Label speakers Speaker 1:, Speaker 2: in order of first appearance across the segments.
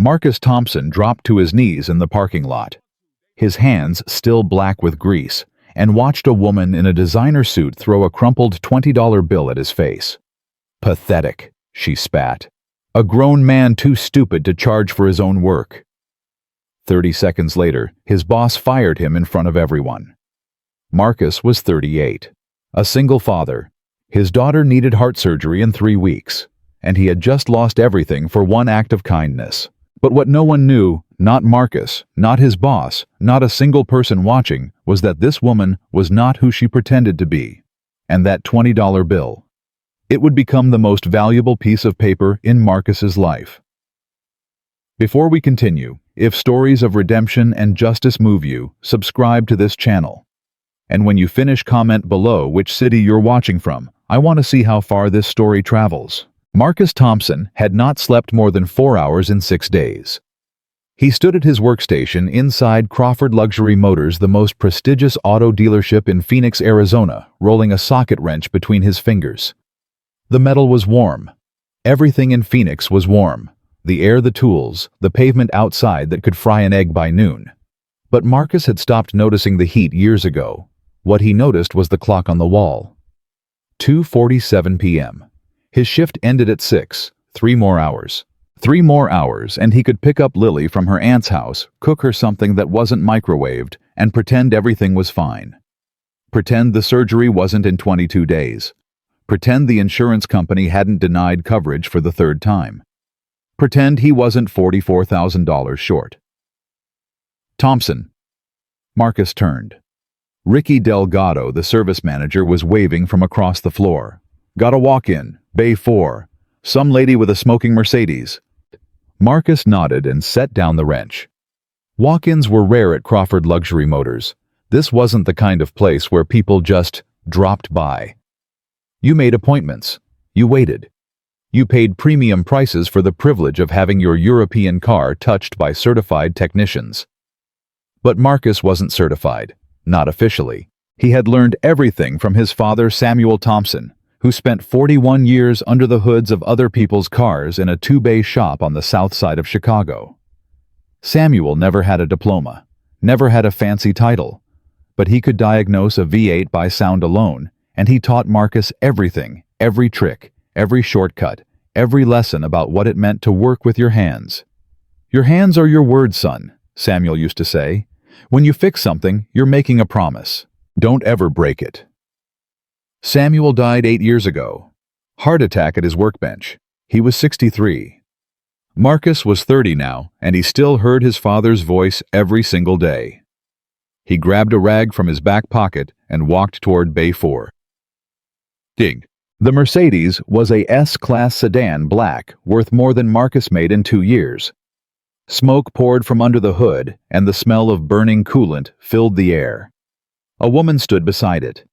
Speaker 1: Marcus Thompson dropped to his knees in the parking lot, his hands still black with grease, and watched a woman in a designer suit throw a crumpled $20 bill at his face. "Pathetic," she spat. "A grown man too stupid to charge for his own work." 30 seconds later, his boss fired him in front of everyone. Marcus was 38, a single father. His daughter needed heart surgery in 3 weeks, and he had just lost everything for one act of kindness. But what no one knew, not Marcus, not his boss, not a single person watching, was that this woman was not who she pretended to be. And that $20 bill, it would become the most valuable piece of paper in Marcus's life. Before we continue, if stories of redemption and justice move you, subscribe to this channel. And when you finish, comment below which city you're watching from. I want to see how far this story travels. Marcus Thompson had not slept more than 4 hours in 6 days. He stood at his workstation inside Crawford Luxury Motors, the most prestigious auto dealership in Phoenix, Arizona, rolling a socket wrench between his fingers. The metal was warm. Everything in Phoenix was warm. The air, the tools, the pavement outside that could fry an egg by noon. But Marcus had stopped noticing the heat years ago. What he noticed was the clock on the wall. 2:47 p.m. His shift ended at 6, 3 more hours. 3 more hours, and he could pick up Lily from her aunt's house, cook her something that wasn't microwaved, and pretend everything was fine. Pretend the surgery wasn't in 22 days. Pretend the insurance company hadn't denied coverage for the 3rd time. Pretend he wasn't $44,000 short. "Thompson." Marcus turned. Ricky Delgado, the service manager, was waving from across the floor. "Got a walk-in, Bay 4. Some lady with a smoking Mercedes." Marcus nodded and set down the wrench. Walk-ins were rare at Crawford Luxury Motors. This wasn't the kind of place where people just dropped by. You made appointments. You waited. You paid premium prices for the privilege of having your European car touched by certified technicians. But Marcus wasn't certified, not officially. He had learned everything from his father, Samuel Thompson, who spent 41 years under the hoods of other people's cars in a 2-bay shop on the south side of Chicago. Samuel never had a diploma, never had a fancy title, but he could diagnose a V8 by sound alone, and he taught Marcus everything, every trick, every shortcut, every lesson about what it meant to work with your hands. "Your hands are your words, son," Samuel used to say. "When you fix something, you're making a promise. Don't ever break it." Samuel died 8 years ago. Heart attack at his workbench. He was 63. Marcus was 30 now, and he still heard his father's voice every single day. He grabbed a rag from his back pocket and walked toward Bay 4. Ding. The Mercedes was a S-Class sedan, black, worth more than Marcus made in 2 years. Smoke poured from under the hood, and the smell of burning coolant filled the air. A woman stood beside it.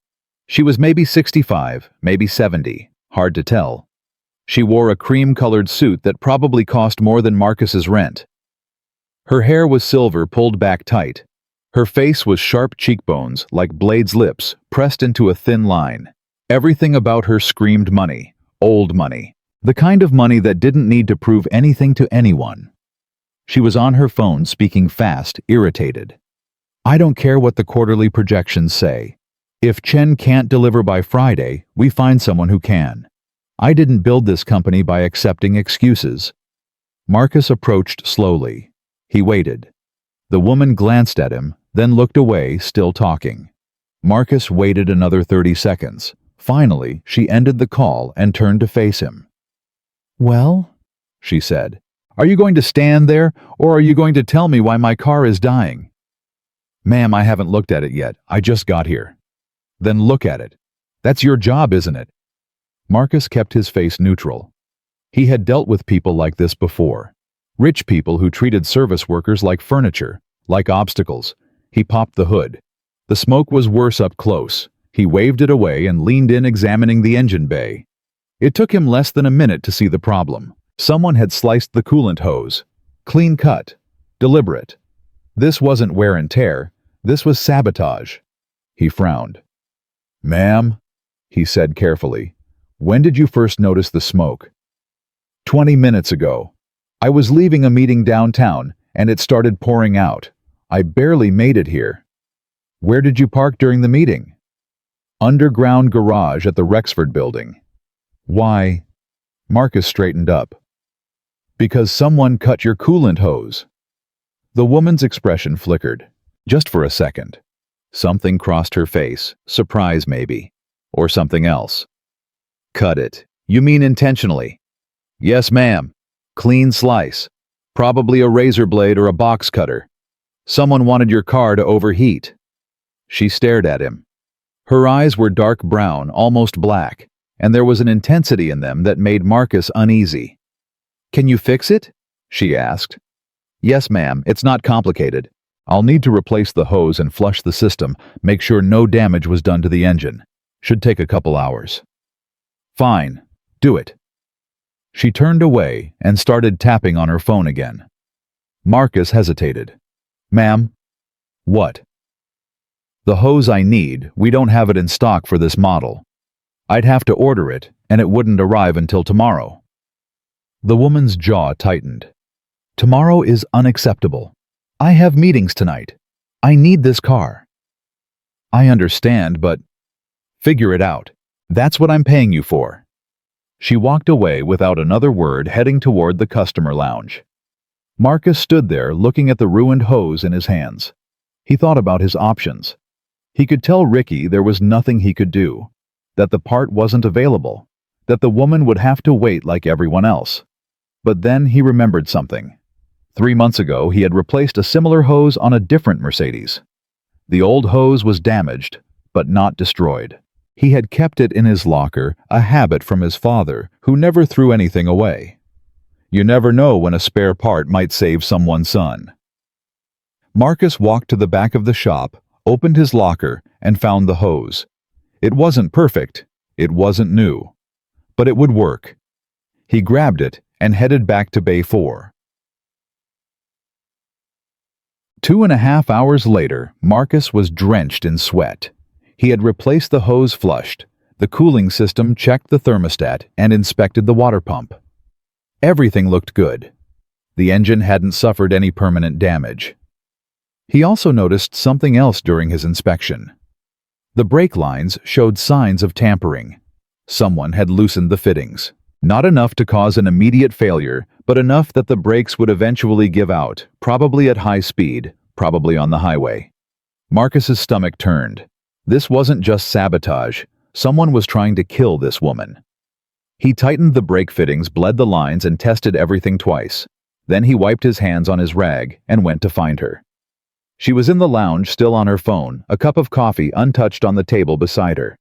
Speaker 1: She was maybe 65, maybe 70, hard to tell. She wore a cream-colored suit that probably cost more than Marcus's rent. Her hair was silver, pulled back tight. Her face was sharp cheekbones, like Blade's lips, pressed into a thin line. Everything about her screamed money, old money, the kind of money that didn't need to prove anything to anyone. She was on her phone, speaking fast, irritated. "I don't care what the quarterly projections say. If Chen can't deliver by Friday, we find someone who can. I didn't build this company by accepting excuses." Marcus approached slowly. He waited. The woman glanced at him, then looked away, still talking. Marcus waited another 30 seconds. Finally, she ended the call and turned to face him. "Well?" she said. "Are you going to stand there, or are you going to tell me why my car is dying?" "Ma'am, I haven't looked at it yet. I just got here." "Then look at it. That's your job, isn't it?" Marcus kept his face neutral. He had dealt with people like this before. Rich people who treated service workers like furniture, like obstacles. He popped the hood. The smoke was worse up close. He waved it away and leaned in, examining the engine bay. It took him less than a minute to see the problem. Someone had sliced the coolant hose. Clean cut. Deliberate. This wasn't wear and tear. This was sabotage. He frowned. "Ma'am," he said carefully, "when did you first notice the smoke?" 20 minutes ago. I was leaving a meeting downtown, and it started pouring out. I barely made it here. Where did you park during the meeting? Underground garage at the Rexford building. Why? Marcus straightened up. Because someone cut your coolant hose. The woman's expression flickered, just for a second. Something crossed her face, surprise maybe, or something else. Cut it. You mean intentionally? Yes, ma'am. Clean slice. Probably a razor blade or a box cutter. Someone wanted your car to overheat. She stared at him. Her eyes were dark brown, almost black, and there was an intensity in them that made Marcus uneasy. Can you fix it? She asked. Yes, ma'am. It's not complicated. I'll need to replace the hose and flush the system, make sure no damage was done to the engine. Should take a couple hours. Fine. Do it. She turned away and started tapping on her phone again. Marcus hesitated. Ma'am? What? The hose I need, we don't have it in stock for this model. I'd have to order it, and it wouldn't arrive until tomorrow. The woman's jaw tightened. Tomorrow is unacceptable. I have meetings tonight. I need this car. I understand, but figure it out. That's what I'm paying you for. She walked away without another word, heading toward the customer lounge. Marcus stood there looking at the ruined hose in his hands. He thought about his options. He could tell Ricky there was nothing he could do, that the part wasn't available, that the woman would have to wait like everyone else. But then he remembered something. 3 months ago, he had replaced a similar hose on a different Mercedes. The old hose was damaged, but not destroyed. He had kept it in his locker, a habit from his father, who never threw anything away. You never know when a spare part might save someone's son. Marcus walked to the back of the shop, opened his locker, and found the hose. It wasn't perfect, it wasn't new, but it would work. He grabbed it and headed back to Bay 4. 2.5 hours later, Marcus was drenched in sweat. He had replaced the hose flushed, the cooling system checked the thermostat, and inspected the water pump. Everything looked good. The engine hadn't suffered any permanent damage. He also noticed something else during his inspection. The brake lines showed signs of tampering. Someone had loosened the fittings. Not enough to cause an immediate failure, but enough that the brakes would eventually give out, probably at high speed, probably on the highway. Marcus's stomach turned. This wasn't just sabotage. Someone was trying to kill this woman. He tightened the brake fittings, bled the lines, and tested everything twice. Then he wiped his hands on his rag and went to find her. She was in the lounge, still on her phone, a cup of coffee untouched on the table beside her.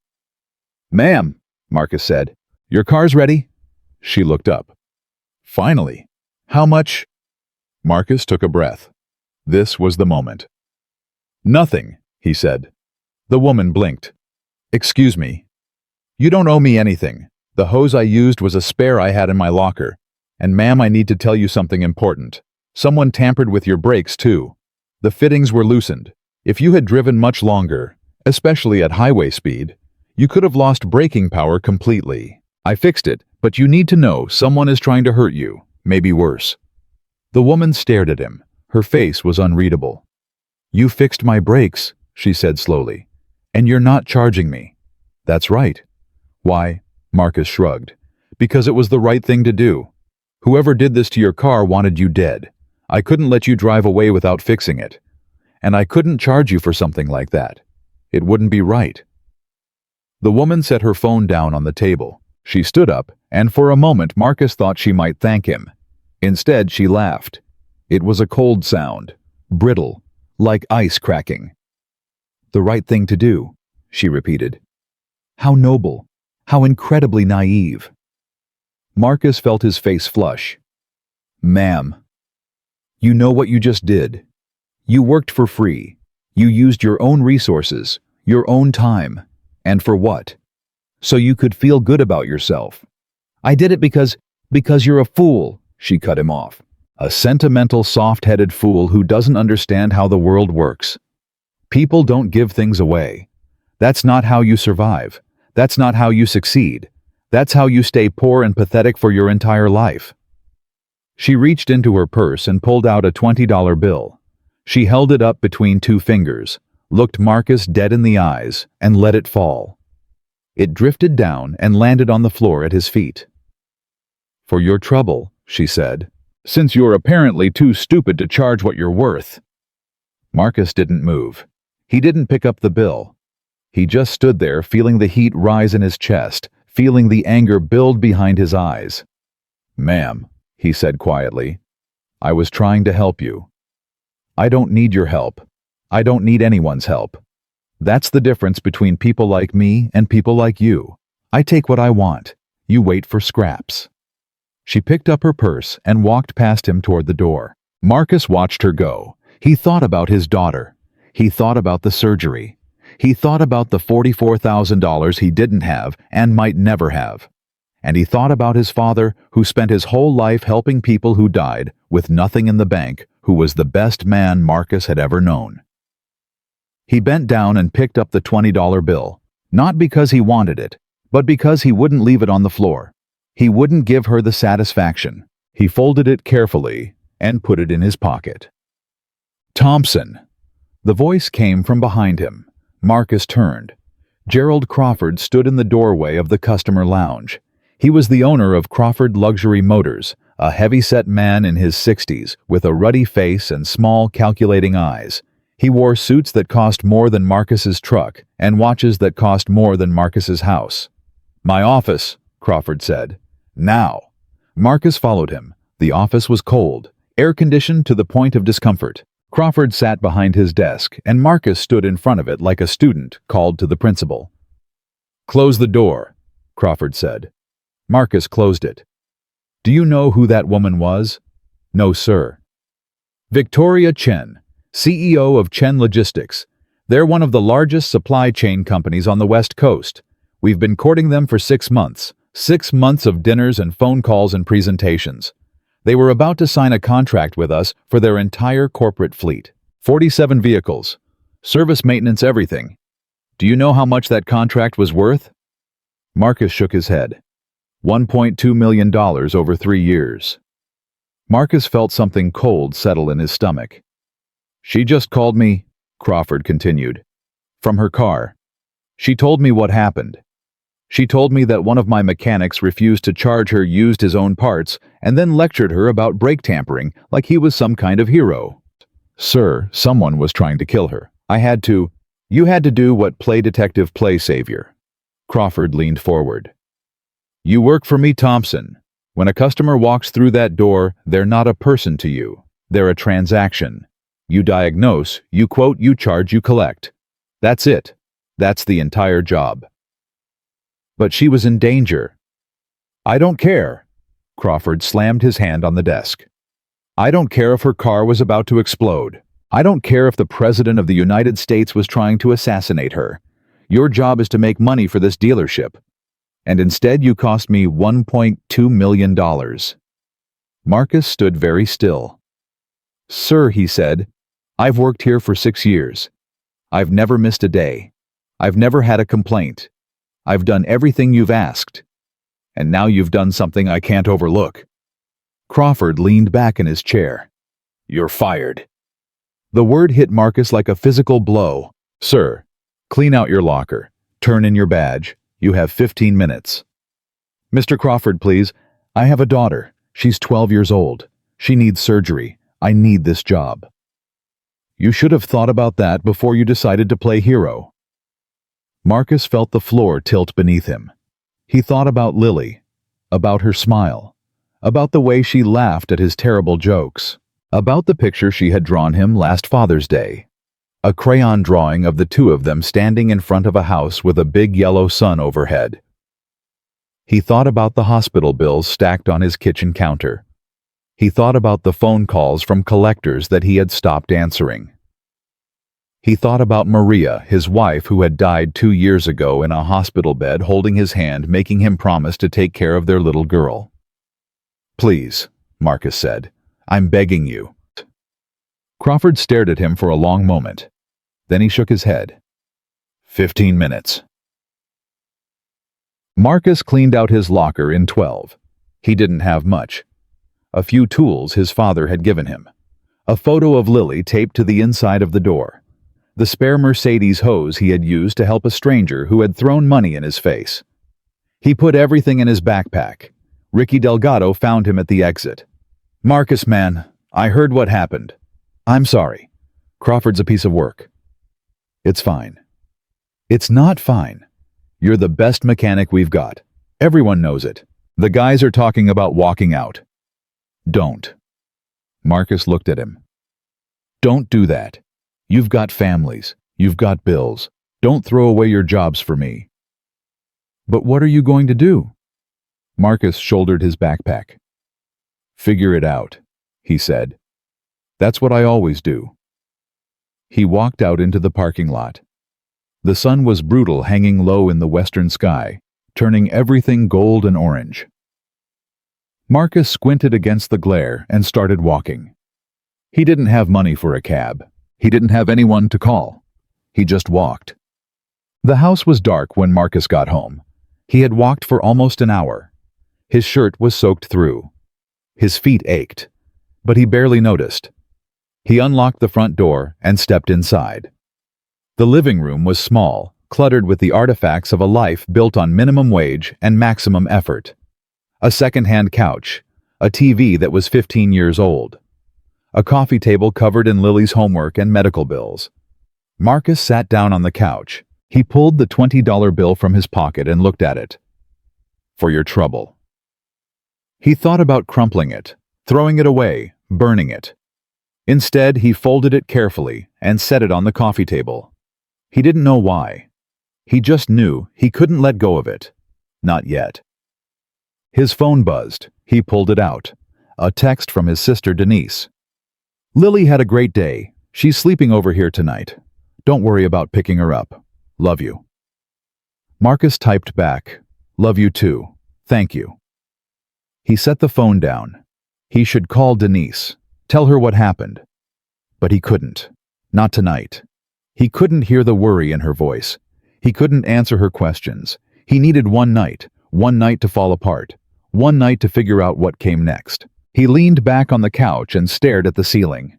Speaker 1: Ma'am, Marcus said, your car's ready? She looked up. Finally. How much? Marcus took a breath. This was the moment. Nothing, he said. The woman blinked. Excuse me. You don't owe me anything. The hose I used was a spare I had in my locker. And ma'am, I need to tell you something important. Someone tampered with your brakes too. The fittings were loosened. If you had driven much longer, especially at highway speed, you could have lost braking power completely. I fixed it, but you need to know someone is trying to hurt you, maybe worse. The woman stared at him. Her face was unreadable. You fixed my brakes, she said slowly, and you're not charging me. That's right. Why? Marcus shrugged. Because it was the right thing to do. Whoever did this to your car wanted you dead. I couldn't let you drive away without fixing it. And I couldn't charge you for something like that. It wouldn't be right. The woman set her phone down on the table. She stood up, and for a moment Marcus thought she might thank him. Instead, she laughed. It was a cold sound, brittle, like ice cracking. The right thing to do, she repeated. How noble, how incredibly naive. Marcus felt his face flush. Ma'am, you know what you just did. You worked for free. You used your own resources, your own time. And for what? So you could feel good about yourself. I did it because you're a fool, she cut him off. A sentimental, soft-headed fool who doesn't understand how the world works. People don't give things away. That's not how you survive. That's not how you succeed. That's how you stay poor and pathetic for your entire life. She reached into her purse and pulled out a $20 bill. She held it up between two fingers, looked Marcus dead in the eyes, and let it fall. It drifted down and landed on the floor at his feet. "For your trouble," she said, "since you're apparently too stupid to charge what you're worth." Marcus didn't move. He didn't pick up the bill. He just stood there, feeling the heat rise in his chest, feeling the anger build behind his eyes. "Ma'am," he said quietly, "I was trying to help you. I don't need your help. I don't need anyone's help. That's the difference between people like me and people like you. I take what I want. You wait for scraps." She picked up her purse and walked past him toward the door. Marcus watched her go. He thought about his daughter. He thought about the surgery. He thought about the $44,000 he didn't have and might never have. And he thought about his father, who spent his whole life helping people who died with nothing in the bank, who was the best man Marcus had ever known. He bent down and picked up the $20 bill, not because he wanted it, but because he wouldn't leave it on the floor. He wouldn't give her the satisfaction. He folded it carefully and put it in his pocket. "Thompson." The voice came from behind him. Marcus turned. Gerald Crawford stood in the doorway of the customer lounge. He was the owner of Crawford Luxury Motors, a heavy-set man in his 60s with a ruddy face and small, calculating eyes. He wore suits that cost more than Marcus's truck and watches that cost more than Marcus's house. "My office," Crawford said. "Now." Marcus followed him. The office was cold, air-conditioned to the point of discomfort. Crawford sat behind his desk, and Marcus stood in front of it like a student called to the principal. "Close the door," Crawford said. Marcus closed it. "Do you know who that woman was?" "No, sir." "Victoria Chen, CEO of Chen Logistics. They're one of the largest supply chain companies on the West Coast. We've been courting them for 6 months. 6 months of dinners and phone calls and presentations. They were about to sign a contract with us for their entire corporate fleet. 47 vehicles. Service, maintenance, everything. Do you know how much that contract was worth?" Marcus shook his head. $1.2 million over 3 years. Marcus felt something cold settle in his stomach. "She just called me," Crawford continued, "from her car. She told me what happened. She told me that one of my mechanics refused to charge her, used his own parts, and then lectured her about brake tampering like he was some kind of hero. Sir, someone was trying to kill her. I had to. You had to do what play detective, play savior." Crawford leaned forward. "You work for me, Thompson. When a customer walks through that door, they're not a person to you. They're a transaction. You diagnose, you quote, you charge, you collect. That's it. That's the entire job." "But she was in danger." "I don't care." Crawford slammed his hand on the desk. "I don't care if her car was about to explode. I don't care if the President of the United States was trying to assassinate her. Your job is to make money for this dealership. And instead you cost me $1.2 million. Marcus stood very still. "Sir," he said, "I've worked here for 6 years. I've never missed a day. I've never had a complaint. I've done everything you've asked. And now you've done something I can't overlook." Crawford leaned back in his chair. "You're fired." The word hit Marcus like a physical blow. "Sir, clean out your locker. Turn in your badge. You have 15 minutes. "Mr. Crawford, please. I have a daughter. She's 12 years old. She needs surgery. I need this job." "You should have thought about that before you decided to play hero." Marcus felt the floor tilt beneath him. He thought about Lily, about her smile, about the way she laughed at his terrible jokes, about the picture she had drawn him last Father's Day. A crayon drawing of the two of them standing in front of a house with a big yellow sun overhead. He thought about the hospital bills stacked on his kitchen counter. He thought about the phone calls from collectors that he had stopped answering. He thought about Maria, his wife, who had died 2 years ago in a hospital bed, holding his hand, making him promise to take care of their little girl. "Please," Marcus said, "I'm begging you." Crawford stared at him for a long moment. Then he shook his head. 15 minutes. Marcus cleaned out his locker in 12. He didn't have much. a few tools his father had given him. A photo of Lily taped to the inside of the door. The spare Mercedes hose he had used to help a stranger who had thrown money in his face. He put everything in his backpack. Ricky Delgado found him at the exit. "Marcus, man, I heard what happened. I'm sorry. Crawford's a piece of work." "It's fine." "It's not fine. You're the best mechanic we've got. Everyone knows it. The guys are talking about walking out." "Don't." Marcus looked at him. "Don't do that. You've got families. You've got bills. Don't throw away your jobs for me." "But what are you going to do?" Marcus shouldered his backpack. "Figure it out," he said. "That's what I always do." He walked out into the parking lot. The sun was brutal, hanging low in the western sky, turning everything gold and orange. Marcus squinted against the glare and started walking. He didn't have money for a cab. He didn't have anyone to call. He just walked. The house was dark when Marcus got home. He had walked for almost an hour. His shirt was soaked through. His feet ached, but he barely noticed. He unlocked the front door and stepped inside. The living room was small, cluttered with the artifacts of a life built on minimum wage and maximum effort. A second-hand couch, a TV that was 15 years old, a coffee table covered in Lily's homework and medical bills. Marcus sat down on the couch. He pulled the $20 bill from his pocket and looked at it. "For your trouble." He thought about crumpling it, throwing it away, burning it. Instead, he folded it carefully and set it on the coffee table. He didn't know why. He just knew he couldn't let go of it. Not yet. His phone buzzed. He pulled it out. A text from his sister Denise. "Lily had a great day. She's sleeping over here tonight. Don't worry about picking her up. Love you." Marcus typed back, "Love you too. Thank you." He set the phone down. He should call Denise, tell her what happened. But he couldn't. Not tonight. He couldn't hear the worry in her voice. He couldn't answer her questions. He needed one night to fall apart, one night to figure out what came next. He leaned back on the couch and stared at the ceiling.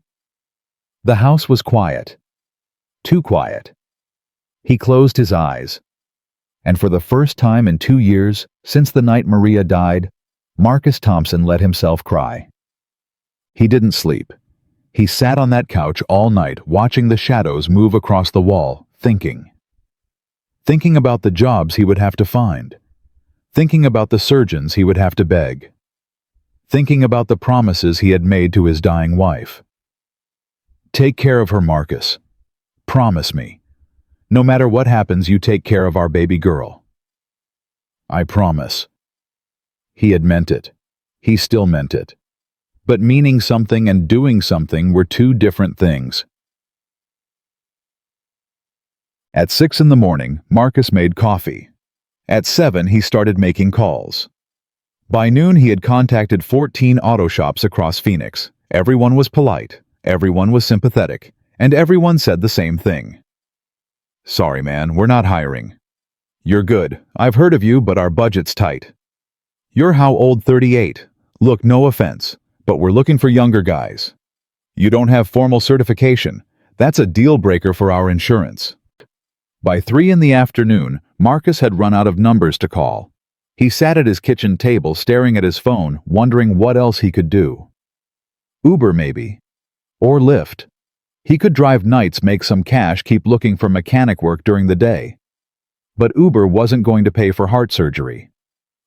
Speaker 1: The house was quiet. Too quiet. He closed his eyes. And for the first time in 2 years, since the night Maria died, Marcus Thompson let himself cry. He didn't sleep. He sat on that couch all night, watching the shadows move across the wall, thinking. Thinking about the jobs he would have to find. Thinking about the surgeons he would have to beg. Thinking about the promises he had made to his dying wife. "Take care of her, Marcus. Promise me. No matter what happens, you take care of our baby girl." "I promise." He had meant it. He still meant it. But meaning something and doing something were two different things. At 6 in the morning, Marcus made coffee. At 7, he started making calls. By noon, he had contacted 14 auto shops across Phoenix. Everyone was polite, everyone was sympathetic, and everyone said the same thing. "Sorry, man, we're not hiring." "You're good. I've heard of you, but our budget's tight." "You're how old? 38. Look, no offense, but we're looking for younger guys." "You don't have formal certification. That's a deal breaker for our insurance." By 3 in the afternoon, Marcus had run out of numbers to call. He sat at his kitchen table staring at his phone, wondering what else he could do. Uber, maybe. Or Lyft. He could drive nights, make some cash, keep looking for mechanic work during the day. But Uber wasn't going to pay for heart surgery.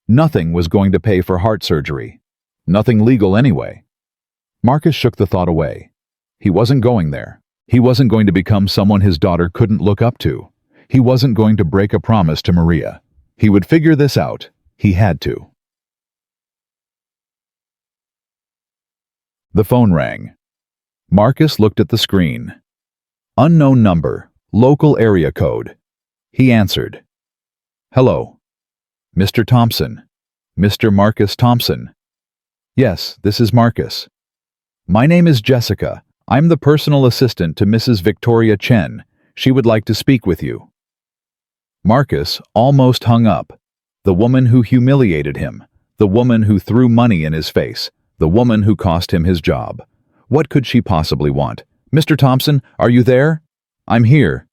Speaker 1: Nothing was going to pay for heart surgery. Nothing legal anyway. Marcus shook the thought away. He wasn't going there. He wasn't going to become someone his daughter couldn't look up to. He wasn't going to break a promise to Maria. He would figure this out. He had to. The phone rang. Marcus looked at the screen. Unknown number, local area code. He answered. "Hello. Mr. Thompson. Mr. Marcus Thompson." "Yes, this is Marcus." "My name is Jessica. I'm the personal assistant to Mrs. Victoria Chen. She would like to speak with you." Marcus almost hung up. The woman who humiliated him, the woman who threw money in his face, The woman who cost him his job. What could she possibly want? "Mr. Thompson, are you there?" "I'm here."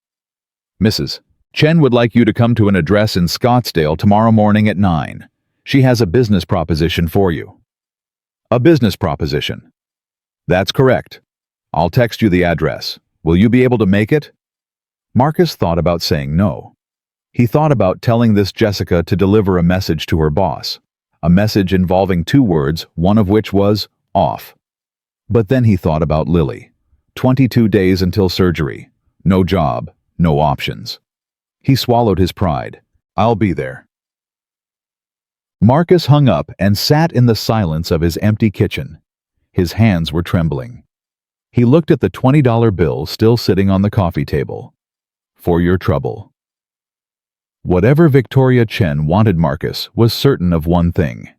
Speaker 1: "Mrs. Chen would like you to come to an address in Scottsdale tomorrow morning at 9. She has a business proposition for you." "A business proposition?" "That's correct. I'll text you the address. Will you be able to make it?" Marcus thought about saying no. He thought about telling this Jessica to deliver a message to her boss, a message involving 2 words, one of which was off. But then he thought about Lily. 22 days until surgery. No job, no options. He swallowed his pride. "I'll be there." Marcus hung up and sat in the silence of his empty kitchen. His hands were trembling. He looked at the $20 bill still sitting on the coffee table. "For your trouble." Whatever Victoria Chen wanted Marcus was certain of one thing.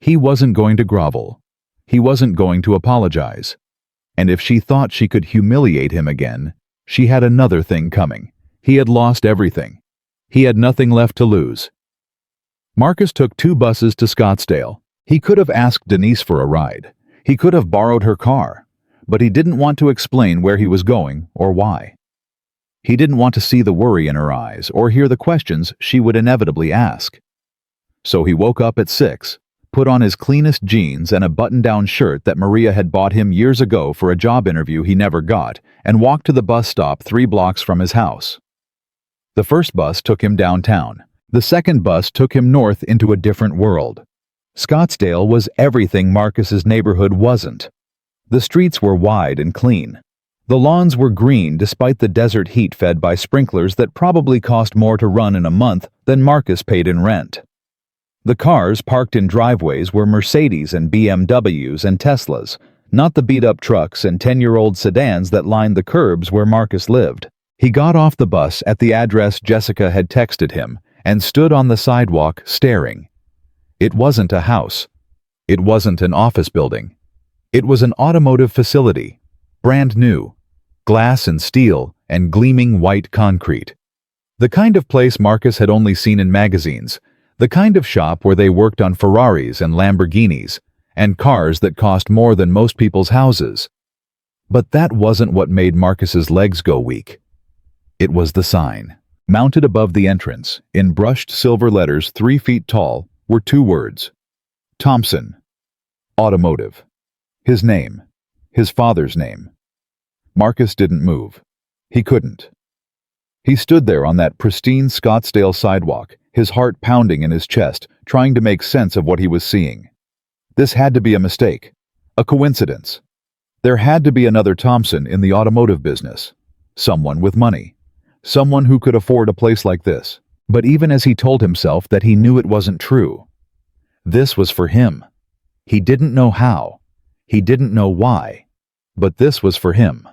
Speaker 1: He wasn't going to grovel. He wasn't going to apologize. And if she thought she could humiliate him again, she had another thing coming. He had lost everything. He had nothing left to lose. Marcus took 2 buses to Scottsdale. He could have asked Denise for a ride. He could have borrowed her car. But he didn't want to explain where he was going or why. He didn't want to see the worry in her eyes or hear the questions she would inevitably ask. So he woke up at 6, put on his cleanest jeans and a button-down shirt that Maria had bought him years ago for a job interview he never got, and walked to the bus stop 3 blocks from his house. The first bus took him downtown. The second bus took him north into a different world. Scottsdale was everything Marcus's neighborhood wasn't. The streets were wide and clean. The lawns were green despite the desert heat fed by sprinklers that probably cost more to run in a month than Marcus paid in rent. The cars parked in driveways were Mercedes and BMWs and Teslas, not the beat-up trucks and 10-year-old sedans that lined the curbs where Marcus lived. He got off the bus at the address Jessica had texted him and stood on the sidewalk staring. It wasn't a house. It wasn't an office building. It was an automotive facility, brand new, glass and steel and gleaming white concrete. The kind of place Marcus had only seen in magazines, the kind of shop where they worked on Ferraris and Lamborghinis, and cars that cost more than most people's houses. But that wasn't what made Marcus's legs go weak. It was the sign. Mounted above the entrance, in brushed silver letters 3 feet tall, were 2 words. Thompson. Automotive. His name. His father's name. Marcus didn't move. He couldn't. He stood there on that pristine Scottsdale sidewalk, his heart pounding in his chest, trying to make sense of what he was seeing. This had to be a mistake. A coincidence. There had to be another Thompson in the automotive business. Someone with money. Someone who could afford a place like this. But even as he told himself that he knew it wasn't true, this was for him. He didn't know how. He didn't know why. But this was for him.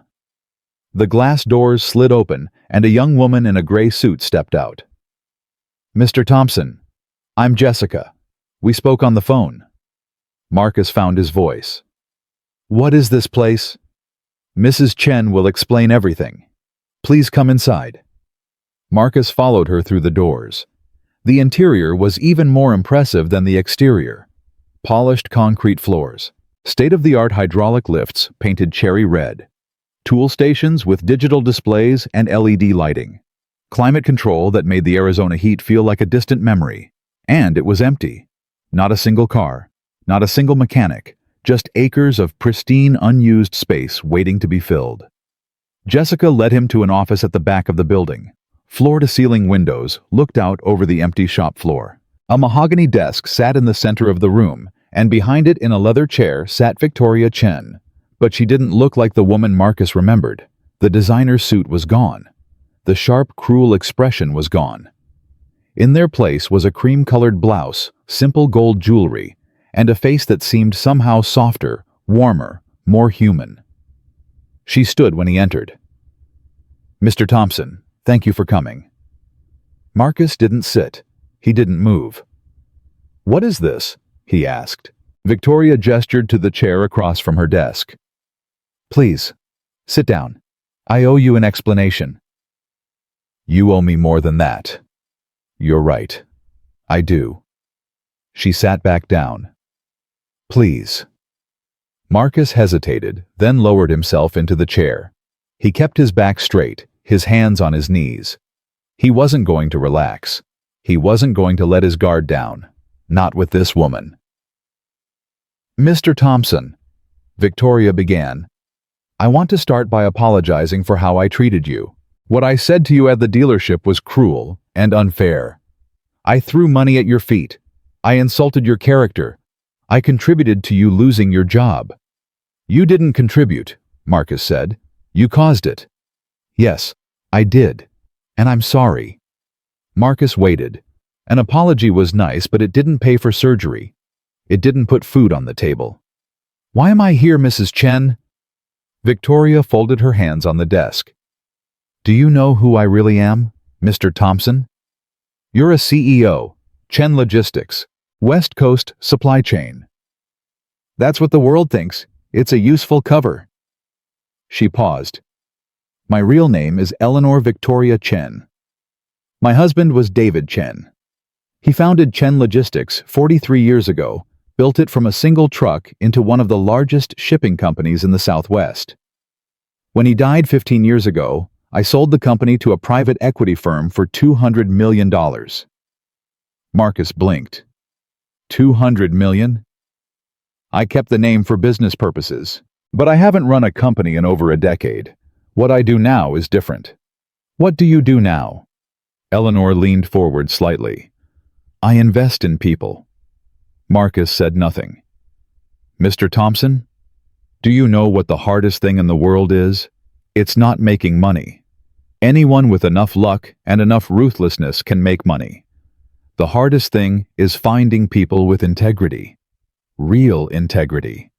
Speaker 1: The glass doors slid open, and a young woman in a gray suit stepped out. "Mr. Thompson, I'm Jessica. We spoke on the phone." Marcus found his voice. "What is this place?" "Mrs. Chen will explain everything. Please come inside." Marcus followed her through the doors. The interior was even more impressive than the exterior. Polished concrete floors, state-of-the-art hydraulic lifts painted cherry red, tool stations with digital displays and LED lighting, climate control that made the Arizona heat feel like a distant memory. And it was empty. Not a single car, not a single mechanic, just acres of pristine, unused space waiting to be filled. Jessica led him to an office at the back of the building. Floor-to-ceiling windows looked out over the empty shop floor. A mahogany desk sat in the center of the room, and behind it in a leather chair sat Victoria Chen. But she didn't look like the woman Marcus remembered. The designer suit was gone. The sharp, cruel expression was gone. In their place was a cream-colored blouse, simple gold jewelry, and a face that seemed somehow softer, warmer, more human. She stood when he entered. "Mr. Thompson, thank you for coming." Marcus didn't sit. He didn't move. "What is this?" he asked. Victoria gestured to the chair across from her desk. "Please, sit down. I owe you an explanation." "You owe me more than that." "You're right. I do." She sat back down. "Please." Marcus hesitated, then lowered himself into the chair. He kept his back straight, his hands on his knees. He wasn't going to relax. He wasn't going to let his guard down. Not with this woman. "Mr. Thompson," Victoria began, "I want to start by apologizing for how I treated you. What I said to you at the dealership was cruel and unfair. I threw money at your feet. I insulted your character. I contributed to you losing your job." "You didn't contribute," Marcus said. "You caused it." "Yes, I did. And I'm sorry." Marcus waited. An apology was nice, but it didn't pay for surgery. It didn't put food on the table. "Why am I here, Mrs. Chen?" Victoria folded her hands on the desk. "Do you know who I really am, Mr. Thompson? You're a CEO, Chen Logistics, West Coast Supply Chain." "That's what the world thinks. It's a useful cover." She paused. "My real name is Eleanor Victoria Chen. My husband was David Chen. He founded Chen Logistics 43 years ago, built it from a single truck into one of the largest shipping companies in the Southwest. When he died 15 years ago, I sold the company to a private equity firm for $200 million. Marcus blinked. $200 million? "I kept the name for business purposes, but I haven't run a company in over a decade. What I do now is different." "What do you do now?" Eleanor leaned forward slightly. "I invest in people." Marcus said nothing. "Mr. Thompson, do you know what the hardest thing in the world is? It's not making money. Anyone with enough luck and enough ruthlessness can make money. The hardest thing is finding people with integrity. Real integrity.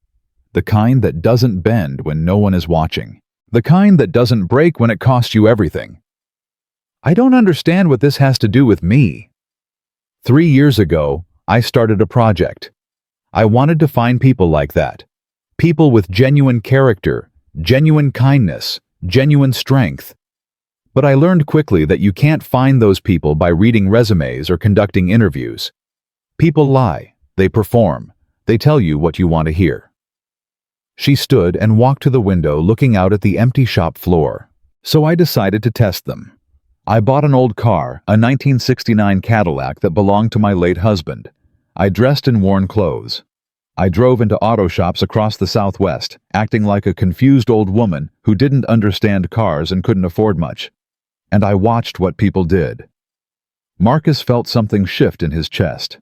Speaker 1: The kind that doesn't bend when no one is watching. The kind that doesn't break when it costs you everything." "I don't understand what this has to do with me." 3 years ago, I started a project. I wanted to find people like that. People with genuine character, genuine kindness, genuine strength. But I learned quickly that you can't find those people by reading resumes or conducting interviews. People lie, they perform, they tell you what you want to hear. She stood and walked to the window looking out at the empty shop floor. So I decided to test them. I bought an old car, a 1969 Cadillac that belonged to my late husband. I dressed in worn clothes. I drove into auto shops across the Southwest, acting like a confused old woman who didn't understand cars and couldn't afford much. And I watched what people did. Marcus felt something shift in his chest.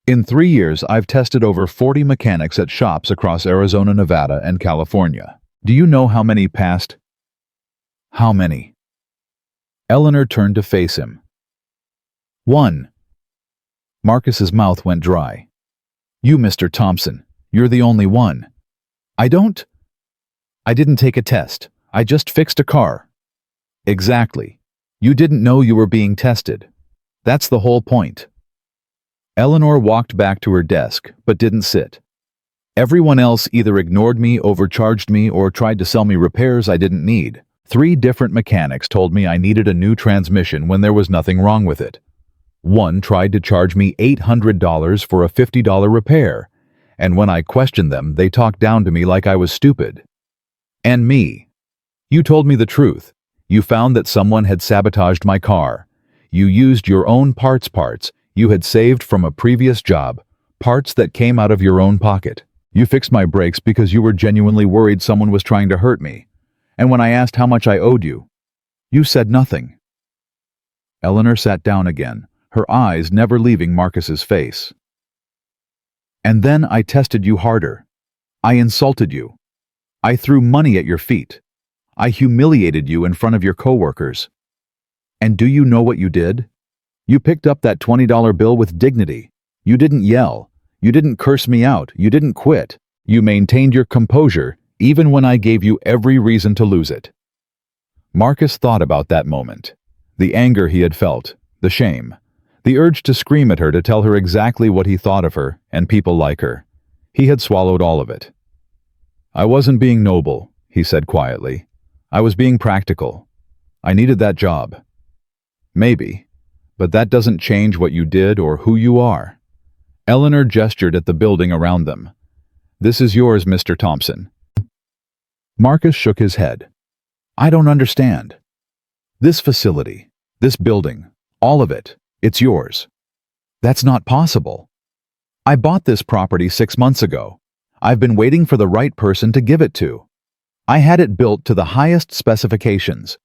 Speaker 1: In 3 years, I've tested over 40 mechanics at shops across Arizona, Nevada, and California. Do you know how many passed? How many? Eleanor turned to face him. 1. Marcus's mouth went dry. "You, Mr. Thompson, you're the only one." I didn't take a test. I just fixed a car." "Exactly. You didn't know you were being tested. That's the whole point." Eleanor walked back to her desk, but didn't sit. "Everyone else either ignored me, overcharged me, or tried to sell me repairs I didn't need. 3 different mechanics told me I needed a new transmission when there was nothing wrong with it. One tried to charge me $800 for a $50 repair, and when I questioned them, they talked down to me like I was stupid. And me. You told me the truth. You found that someone had sabotaged my car. You used your own parts you had saved from a previous job, parts that came out of your own pocket. You fixed my brakes because you were genuinely worried someone was trying to hurt me. And when I asked how much I owed you, you said nothing." Eleanor sat down again, her eyes never leaving Marcus's face. "And then I tested you harder. I insulted you. I threw money at your feet. I humiliated you in front of your coworkers. And do you know what you did? You picked up that $20 bill with dignity. You didn't yell. You didn't curse me out. You didn't quit. You maintained your composure even when I gave you every reason to lose it." Marcus thought about that moment. The anger he had felt, the shame, the urge to scream at her to tell her exactly what he thought of her and people like her. He had swallowed all of it. "I wasn't being noble," he said quietly. "I was being practical. I needed that job." "Maybe, but that doesn't change what you did or who you are." Eleanor gestured at the building around them. This is yours, Mr. Thompson. Marcus shook his head. I don't understand. This facility, this building, all of it, it's yours. That's not possible. I bought this property 6 months ago. I've been waiting for the right person to give it to. I had it built to the highest specifications.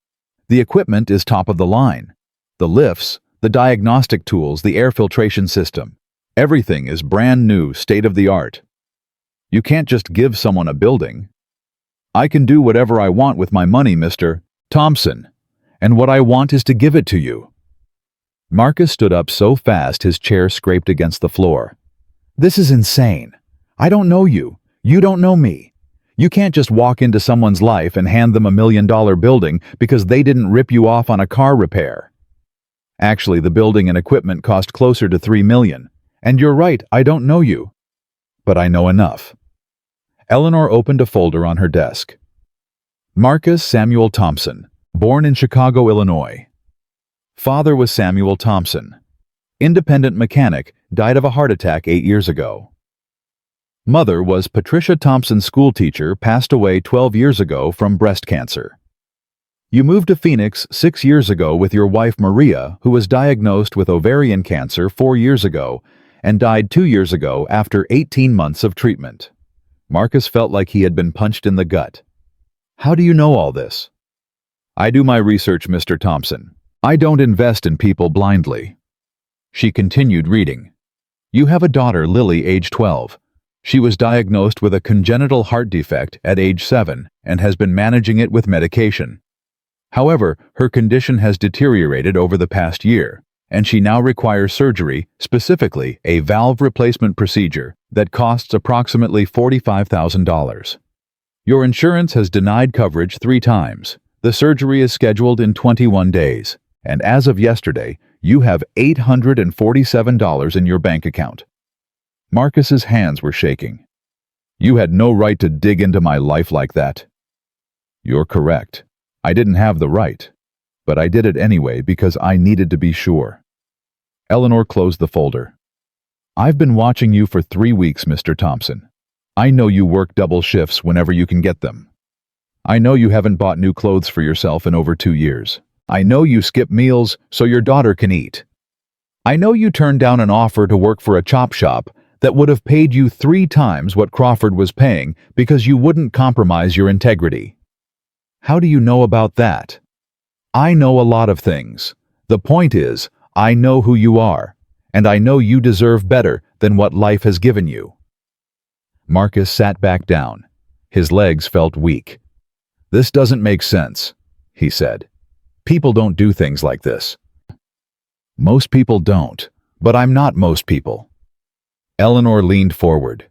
Speaker 1: The equipment is top of the line. The lifts, the diagnostic tools, the air filtration system. Everything is brand new, state-of-the-art. You can't just give someone a building. I can do whatever I want with my money, Mr. Thompson, and what I want is to give it to you. Marcus stood up so fast his chair scraped against the floor. This is insane. I don't know you. You don't know me. You can't just walk into someone's life and hand them $1 million building because they didn't rip you off on a car repair. Actually, the building and equipment cost closer to $3 million. And you're right, I don't know you. But I know enough. Eleanor opened a folder on her desk. Marcus Samuel Thompson, born in Chicago, Illinois. Father was Samuel Thompson. Independent mechanic, died of a heart attack 8 years ago. Mother was Patricia Thompson, schoolteacher, passed away 12 years ago from breast cancer. You moved to Phoenix 6 years ago with your wife Maria, who was diagnosed with ovarian cancer 4 years ago and died 2 years ago after 18 months of treatment. Marcus felt like he had been punched in the gut. How do you know all this? I do my research, Mr. Thompson. I don't invest in people blindly. She continued reading. You have a daughter, Lily, age 12. She was diagnosed with a congenital heart defect at age 7 and has been managing it with medication. However, her condition has deteriorated over the past year, and she now requires surgery, specifically a valve replacement procedure that costs approximately $45,000. Your insurance has denied coverage 3 times. The surgery is scheduled in 21 days, and as of yesterday, you have $847 in your bank account. Marcus's hands were shaking. You had no right to dig into my life like that. You're correct. I didn't have the right, but I did it anyway because I needed to be sure. Eleanor closed the folder. I've been watching you for 3 weeks, Mr. Thompson. I know you work double shifts whenever you can get them. I know you haven't bought new clothes for yourself in over 2 years. I know you skip meals so your daughter can eat. I know you turned down an offer to work for a chop shop that would have paid you 3 times what Crawford was paying because you wouldn't compromise your integrity. How do you know about that? I know a lot of things. The point is, I know who you are, and I know you deserve better than what life has given you. Marcus sat back down. His legs felt weak. This doesn't make sense, he said. People don't do things like this. Most people don't, but I'm not most people. Eleanor leaned forward.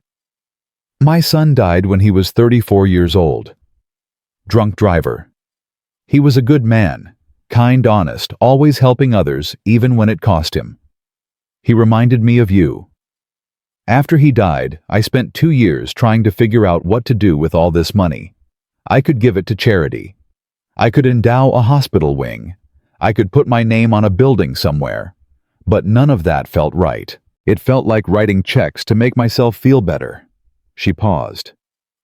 Speaker 1: My son died when he was 34 years old. Drunk driver. He was a good man, kind, honest, always helping others, even when it cost him. He reminded me of you. After he died, I spent 2 years trying to figure out what to do with all this money. I could give it to charity. I could endow a hospital wing. I could put my name on a building somewhere. But none of that felt right. It felt like writing checks to make myself feel better. She paused.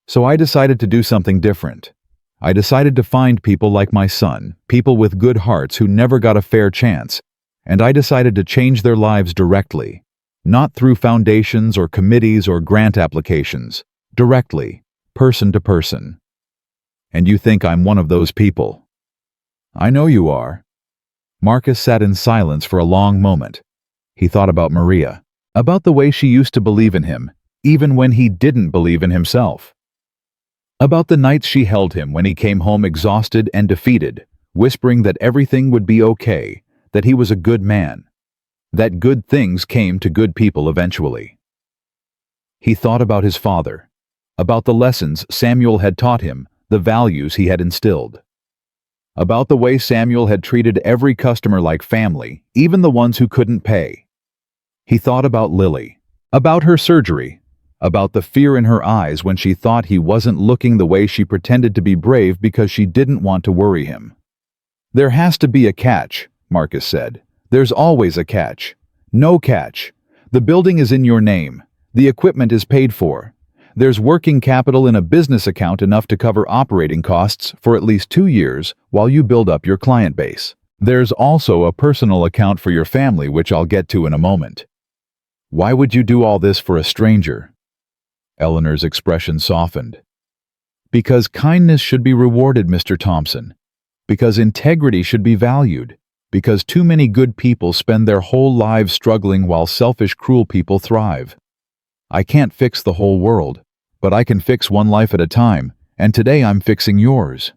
Speaker 1: So I decided to do something different. I decided to find people like my son, people with good hearts who never got a fair chance, and I decided to change their lives directly, not through foundations or committees or grant applications, directly, person to person. And you think I'm one of those people? I know you are. Marcus sat in silence for a long moment. He thought about Maria, about the way she used to believe in him, even when he didn't believe in himself. About the nights she held him when he came home exhausted and defeated, whispering that everything would be okay, that he was a good man, that good things came to good people eventually. He thought about his father, about the lessons Samuel had taught him, the values he had instilled. About the way Samuel had treated every customer like family, even the ones who couldn't pay. He thought about Lily, about her surgery, about the fear in her eyes when she thought he wasn't looking the way she pretended to be brave because she didn't want to worry him. There has to be a catch, Marcus said. There's always a catch. No catch. The building is in your name. The equipment is paid for. there's working capital in a business account enough to cover operating costs for at least 2 years while you build up your client base. There's also a personal account for your family, which I'll get to in a moment. Why would you do all this for a stranger? Eleanor's expression softened. Because kindness should be rewarded, Mr. Thompson. Because integrity should be valued. Because too many good people spend their whole lives struggling while selfish, cruel people thrive. I can't fix the whole world, but I can fix one life at a time, and today I'm fixing yours.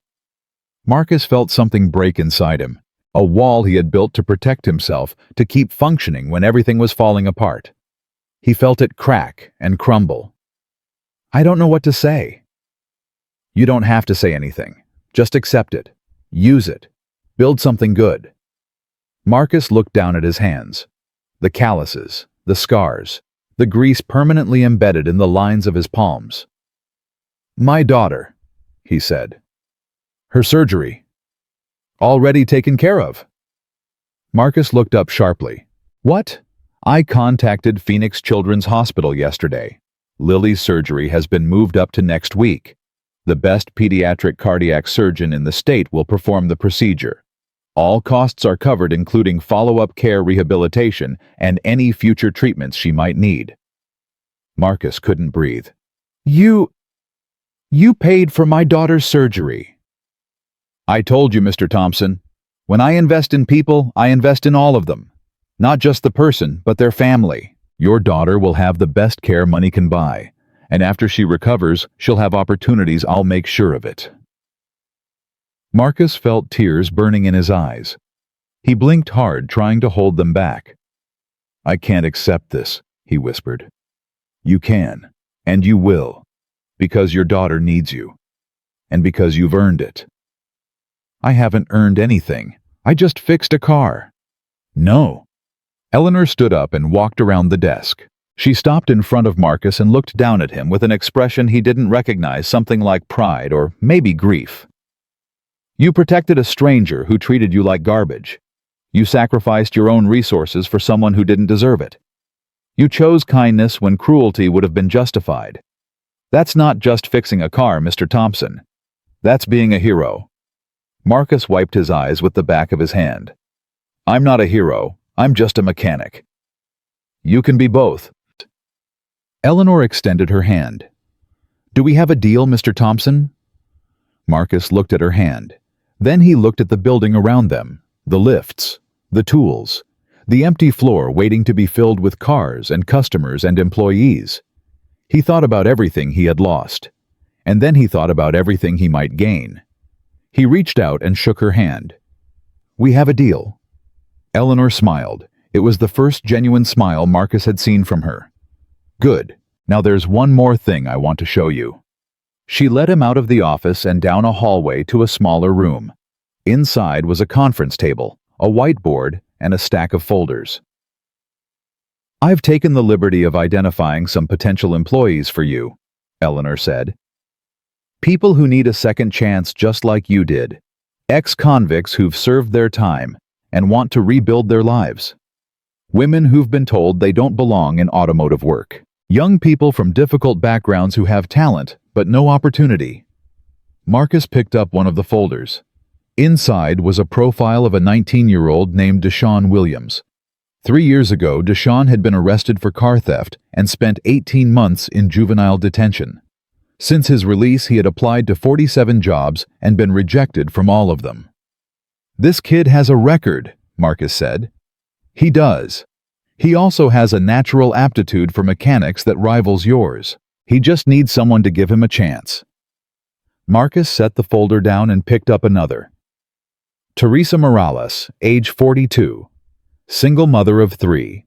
Speaker 1: Marcus felt something break inside him, a wall he had built to protect himself, to keep functioning when everything was falling apart. He felt it crack and crumble. I don't know what to say. You don't have to say anything. Just accept it. Use it. Build something good. Marcus looked down at his hands. The calluses, the scars, the grease permanently embedded in the lines of his palms. My daughter, he said. Her surgery. Already taken care of. Marcus looked up sharply. What? I contacted Phoenix Children's Hospital yesterday. Lily's surgery has been moved up to next week. The best pediatric cardiac surgeon in the state will perform the procedure. All costs are covered, including follow-up care, rehabilitation, and any future treatments she might need. Marcus couldn't breathe. You paid for my daughter's surgery. I told you, Mr. Thompson. When I invest in people, I invest in all of them. Not just the person, but their family. Your daughter will have the best care money can buy, and after she recovers, she'll have opportunities. I'll make sure of it. Marcus felt tears burning in his eyes. He blinked hard, trying to hold them back. I can't accept this, he whispered. You can, and you will, because your daughter needs you, and because you've earned it. I haven't earned anything. I just fixed a car. No. Eleanor stood up and walked around the desk. She stopped in front of Marcus and looked down at him with an expression he didn't recognize, something like pride or maybe grief. You protected a stranger who treated you like garbage. You sacrificed your own resources for someone who didn't deserve it. You chose kindness when cruelty would have been justified. That's not just fixing a car, Mr. Thompson. That's being a hero. Marcus wiped his eyes with the back of his hand. I'm not a hero. I'm just a mechanic. You can be both. Eleanor extended her hand. Do we have a deal, Mr. Thompson? Marcus looked at her hand. Then he looked at the building around them, the lifts, the tools, the empty floor waiting to be filled with cars and customers and employees. He thought about everything he had lost, and then he thought about everything he might gain. He reached out and shook her hand. We have a deal. Eleanor smiled. It was the first genuine smile Marcus had seen from her. Good. Now there's one more thing I want to show you. She led him out of the office and down a hallway to a smaller room. Inside was a conference table, a whiteboard, and a stack of folders. I've taken the liberty of identifying some potential employees for you, Eleanor said. People who need a second chance just like you did. Ex-convicts who've served their time and want to rebuild their lives. Women who've been told they don't belong in automotive work. Young people from difficult backgrounds who have talent but no opportunity. Marcus picked up one of the folders. Inside was a profile of a 19-year-old named Deshaun Williams. 3 years ago, Deshaun had been arrested for car theft and spent 18 months in juvenile detention. Since his release, he had applied to 47 jobs and been rejected from all of them. This kid has a record, Marcus said. He does. He also has a natural aptitude for mechanics that rivals yours. He just needs someone to give him a chance. Marcus set the folder down and picked up another. Teresa Morales, age 42, single mother of 3.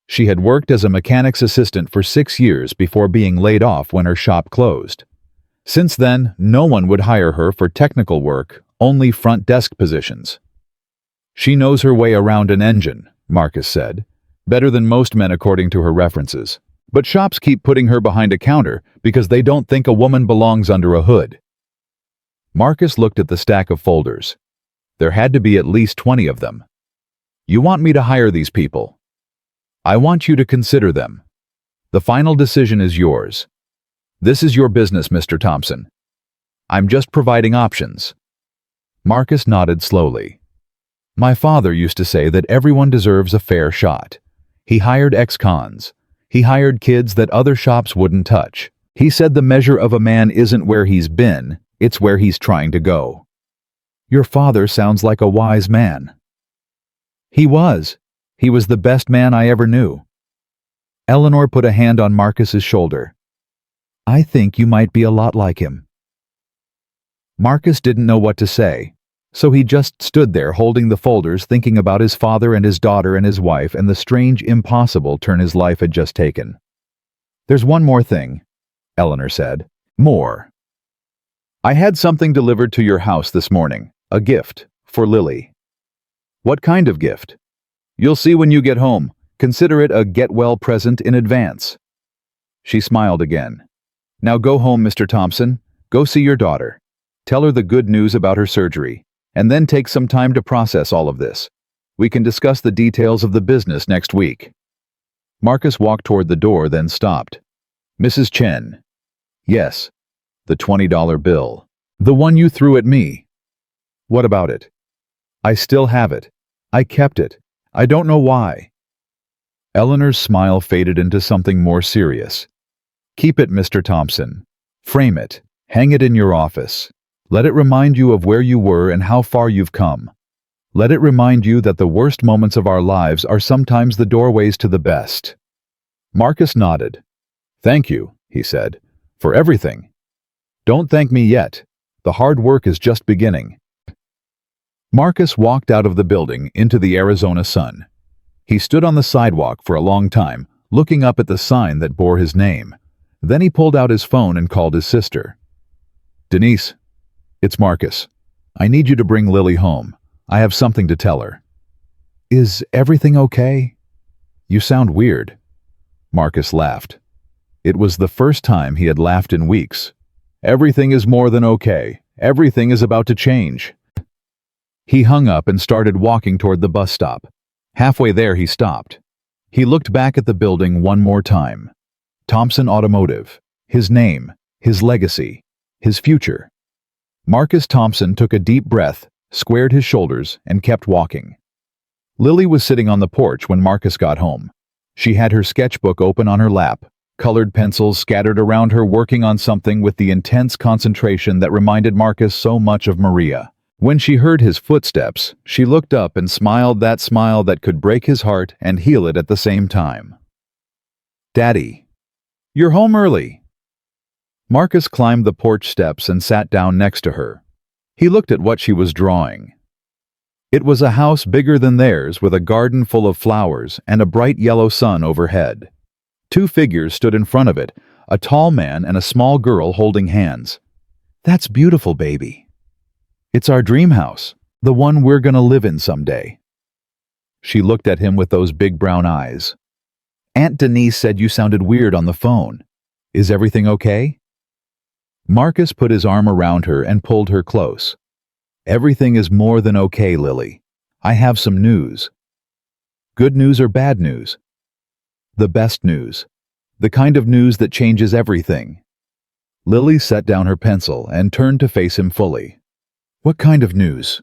Speaker 1: She had worked as a mechanic's assistant for 6 years before being laid off when her shop closed. Since then, no one would hire her for technical work, only front desk positions. She knows her way around an engine, Marcus said, better than most men according to her references. But shops keep putting her behind a counter because they don't think a woman belongs under a hood. Marcus looked at the stack of folders. There had to be at least 20 of them. You want me to hire these people? I want you to consider them. The final decision is yours. This is your business, Mr. Thompson. I'm just providing options. Marcus nodded slowly. My father used to say that everyone deserves a fair shot. He hired ex-cons. He hired kids that other shops wouldn't touch. He said the measure of a man isn't where he's been, it's where he's trying to go. Your father sounds like a wise man. He was. He was the best man I ever knew. Eleanor put a hand on Marcus's shoulder. I think you might be a lot like him. Marcus didn't know what to say, so he just stood there holding the folders, thinking about his father and his daughter and his wife and the strange, impossible turn his life had just taken. There's one more thing, Eleanor said. More. I had something delivered to your house this morning, a gift for Lily. What kind of gift? You'll see when you get home. Consider it a get-well present in advance. She smiled again. Now go home, Mr. Thompson. Go see your daughter. Tell her the good news about her surgery, and then take some time to process all of this. We can discuss the details of the business next week. Marcus walked toward the door, then stopped. Mrs. Chen. Yes. The $20 bill. The one you threw at me. What about it? I still have it. I kept it. I don't know why. Eleanor's smile faded into something more serious. Keep it, Mr. Thompson. Frame it. Hang it in your office. Let it remind you of where you were and how far you've come. Let it remind you that the worst moments of our lives are sometimes the doorways to the best. Marcus nodded. Thank you, he said, for everything. Don't thank me yet. The hard work is just beginning. Marcus walked out of the building into the Arizona sun. He stood on the sidewalk for a long time, looking up at the sign that bore his name. Then he pulled out his phone and called his sister. Denise, it's Marcus. I need you to bring Lily home. I have something to tell her. Is everything okay? You sound weird. Marcus laughed. It was the first time he had laughed in weeks. Everything is more than okay. Everything is about to change. He hung up and started walking toward the bus stop. Halfway there, he stopped. He looked back at the building one more time. Thompson Automotive. His name, his legacy, his future. Marcus Thompson took a deep breath, squared his shoulders, and kept walking. Lily was sitting on the porch when Marcus got home. She had her sketchbook open on her lap, colored pencils scattered around her, working on something with the intense concentration that reminded Marcus so much of Maria. When she heard his footsteps, she looked up and smiled that smile that could break his heart and heal it at the same time. Daddy, you're home early. Marcus climbed the porch steps and sat down next to her. He looked at what she was drawing. It was a house bigger than theirs, with a garden full of flowers and a bright yellow sun overhead. Two figures stood in front of it, a tall man and a small girl holding hands. That's beautiful, baby. It's our dream house, the one we're gonna live in someday. She looked at him with those big brown eyes. Aunt Denise said you sounded weird on the phone. Is everything okay? Marcus put his arm around her and pulled her close. Everything is more than okay, Lily. I have some news. Good news or bad news? The best news. The kind of news that changes everything. Lily set down her pencil and turned to face him fully. What kind of news?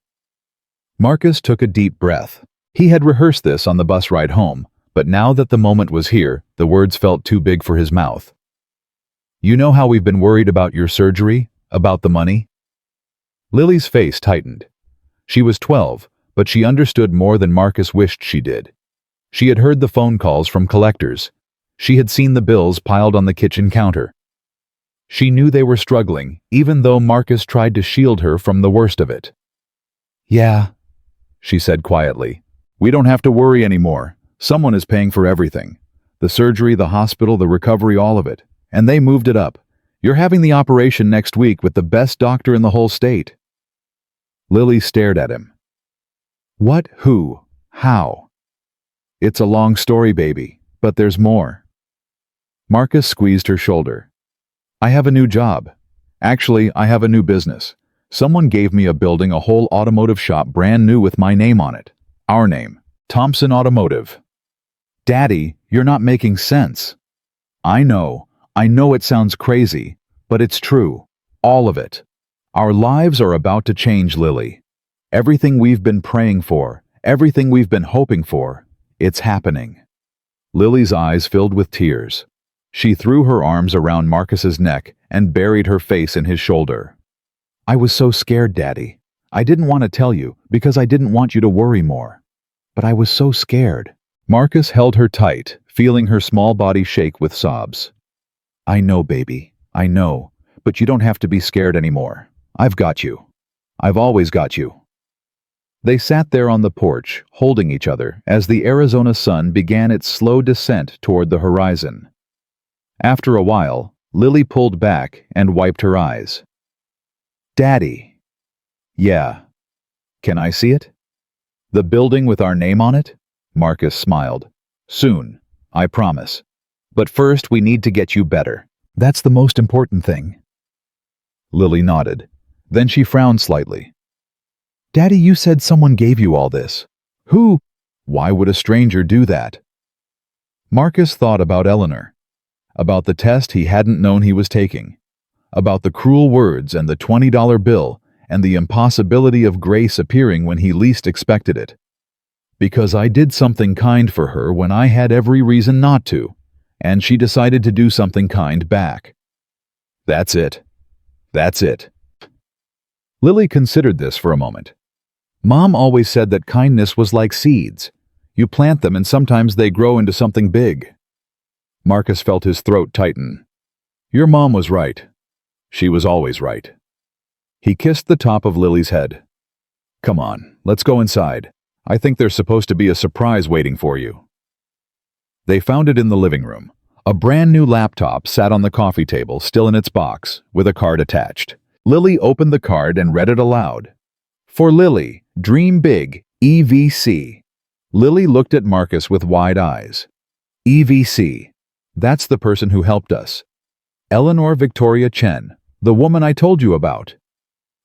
Speaker 1: Marcus took a deep breath. He had rehearsed this on the bus ride home, but now that the moment was here, the words felt too big for his mouth. You know how we've been worried about your surgery? About the money? Lily's face tightened. She was 12, but she understood more than Marcus wished she did. She had heard the phone calls from collectors. She had seen the bills piled on the kitchen counter. She knew they were struggling, even though Marcus tried to shield her from the worst of it. Yeah, she said quietly. We don't have to worry anymore. Someone is paying for everything. The surgery, the hospital, the recovery, all of it. And they moved it up. You're having the operation next week with the best doctor in the whole state. Lily stared at him. What? Who? How? It's a long story, baby, but there's more. Marcus squeezed her shoulder. I have a new job. Actually, I have a new business. Someone gave me a building, a whole automotive shop, brand new with my name on it. Our name, Thompson Automotive. Daddy, you're not making sense. I know. I know it sounds crazy, but it's true. All of it. Our lives are about to change, Lily. Everything we've been praying for, everything we've been hoping for, it's happening." Lily's eyes filled with tears. She threw her arms around Marcus's neck and buried her face in his shoulder. "I was so scared, Daddy. I didn't want to tell you because I didn't want you to worry more. But I was so scared." Marcus held her tight, feeling her small body shake with sobs. "I know, baby. I know. But you don't have to be scared anymore. I've got you. I've always got you." They sat there on the porch, holding each other, as the Arizona sun began its slow descent toward the horizon. After a while, Lily pulled back and wiped her eyes. "Daddy." "Yeah. Can I see it?" "The building with our name on it?" Marcus smiled. "Soon, I promise. But first we need to get you better. That's the most important thing." Lily nodded. Then she frowned slightly. "Daddy, you said someone gave you all this. Who? Why would a stranger do that?" Marcus thought about Eleanor, about the test he hadn't known he was taking, about the cruel words and the $20 bill and the impossibility of grace appearing when he least expected it. "Because I did something kind for her when I had every reason not to, and she decided to do something kind back. That's it. That's it." Lily considered this for a moment. Mom always said that kindness was like seeds. You plant them and sometimes they grow into something big. Marcus felt his throat tighten. "Your mom was right. She was always right." He kissed the top of Lily's head. "Come on, let's go inside. I think there's supposed to be a surprise waiting for you." They found it in the living room. A brand new laptop sat on the coffee table, still in its box, with a card attached. Lily opened the card and read it aloud. "For Lily, dream big, EVC." Lily looked at Marcus with wide eyes. "EVC. That's the person who helped us. Eleanor Victoria Chen, the woman I told you about.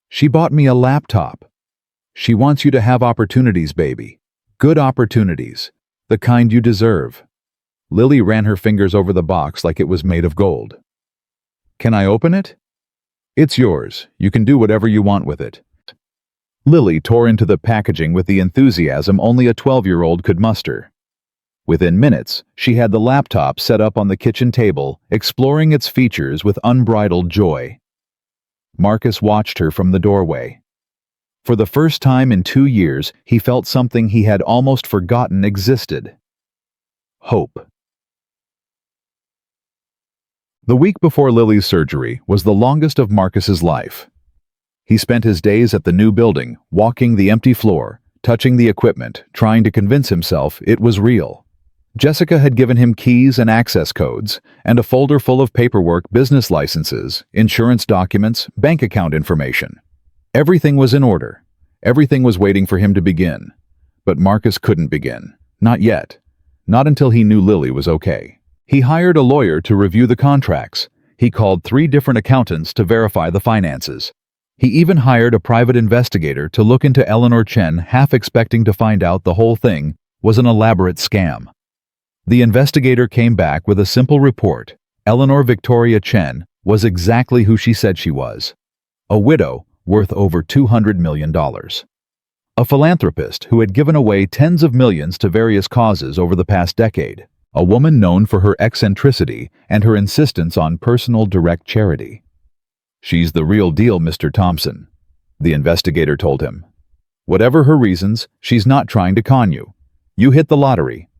Speaker 1: She bought me a laptop. She wants you to have opportunities, baby. Good opportunities. The kind you deserve." Lily ran her fingers over the box like it was made of gold. "Can I open it?" "It's yours. You can do whatever you want with it." Lily tore into the packaging with the enthusiasm only a 12-year-old could muster. Within minutes, she had the laptop set up on the kitchen table, exploring its features with unbridled joy. Marcus watched her from the doorway. For the first time in 2 years, he felt something he had almost forgotten existed. Hope. The week before Lily's surgery was the longest of Marcus's life. He spent his days at the new building, walking the empty floor, touching the equipment, trying to convince himself it was real. Jessica had given him keys and access codes, and a folder full of paperwork, business licenses, insurance documents, bank account information. Everything was in order. Everything was waiting for him to begin. But Marcus couldn't begin. Not yet. Not until he knew Lily was okay. He hired a lawyer to review the contracts. He called 3 different accountants to verify the finances. He even hired a private investigator to look into Eleanor Chen, half expecting to find out the whole thing was an elaborate scam. The investigator came back with a simple report. Eleanor Victoria Chen was exactly who she said she was. A widow worth over $200 million. A philanthropist who had given away tens of millions to various causes over the past decade. A woman known for her eccentricity and her insistence on personal direct charity. "She's the real deal, Mr. Thompson," the investigator told him. "Whatever her reasons, she's not trying to con you. You hit the lottery."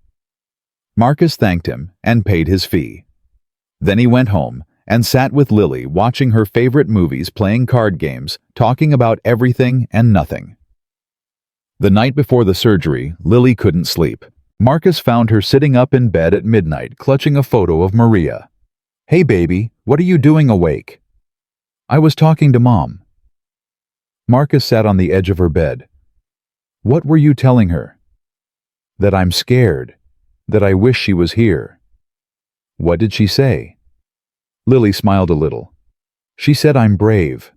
Speaker 1: Marcus thanked him and paid his fee. Then he went home and sat with Lily, watching her favorite movies, playing card games, talking about everything and nothing. The night before the surgery, Lily couldn't sleep. Marcus found her sitting up in bed at midnight, clutching a photo of Maria. "Hey baby, what are you doing awake?" "I was talking to Mom." Marcus sat on the edge of her bed. "What were you telling her?" "That I'm scared. That I wish she was here." "What did she say?" Lily smiled a little. "She said I'm brave.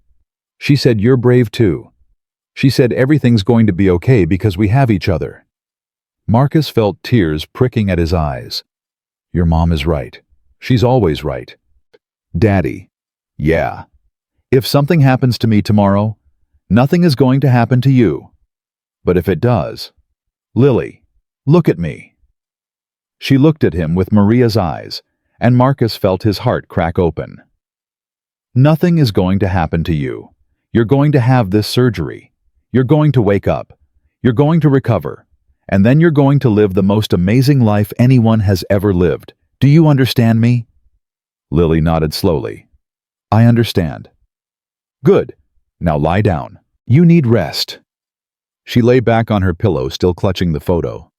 Speaker 1: She said you're brave too. She said everything's going to be okay because we have each other." Marcus felt tears pricking at his eyes. "Your mom is right. She's always right." Daddy. Yeah. If something happens to me tomorrow, nothing is going to happen to you. But if it does, Lily, look at me. She looked at him with Maria's eyes, and Marcus felt his heart crack open. Nothing is going to happen to you. You're going to have this surgery. You're going to wake up. You're going to recover. And then you're going to live the most amazing life anyone has ever lived. Do you understand me? Lily nodded slowly. I understand. Good. Now lie down. You need rest. She lay back on her pillow, still clutching the photo.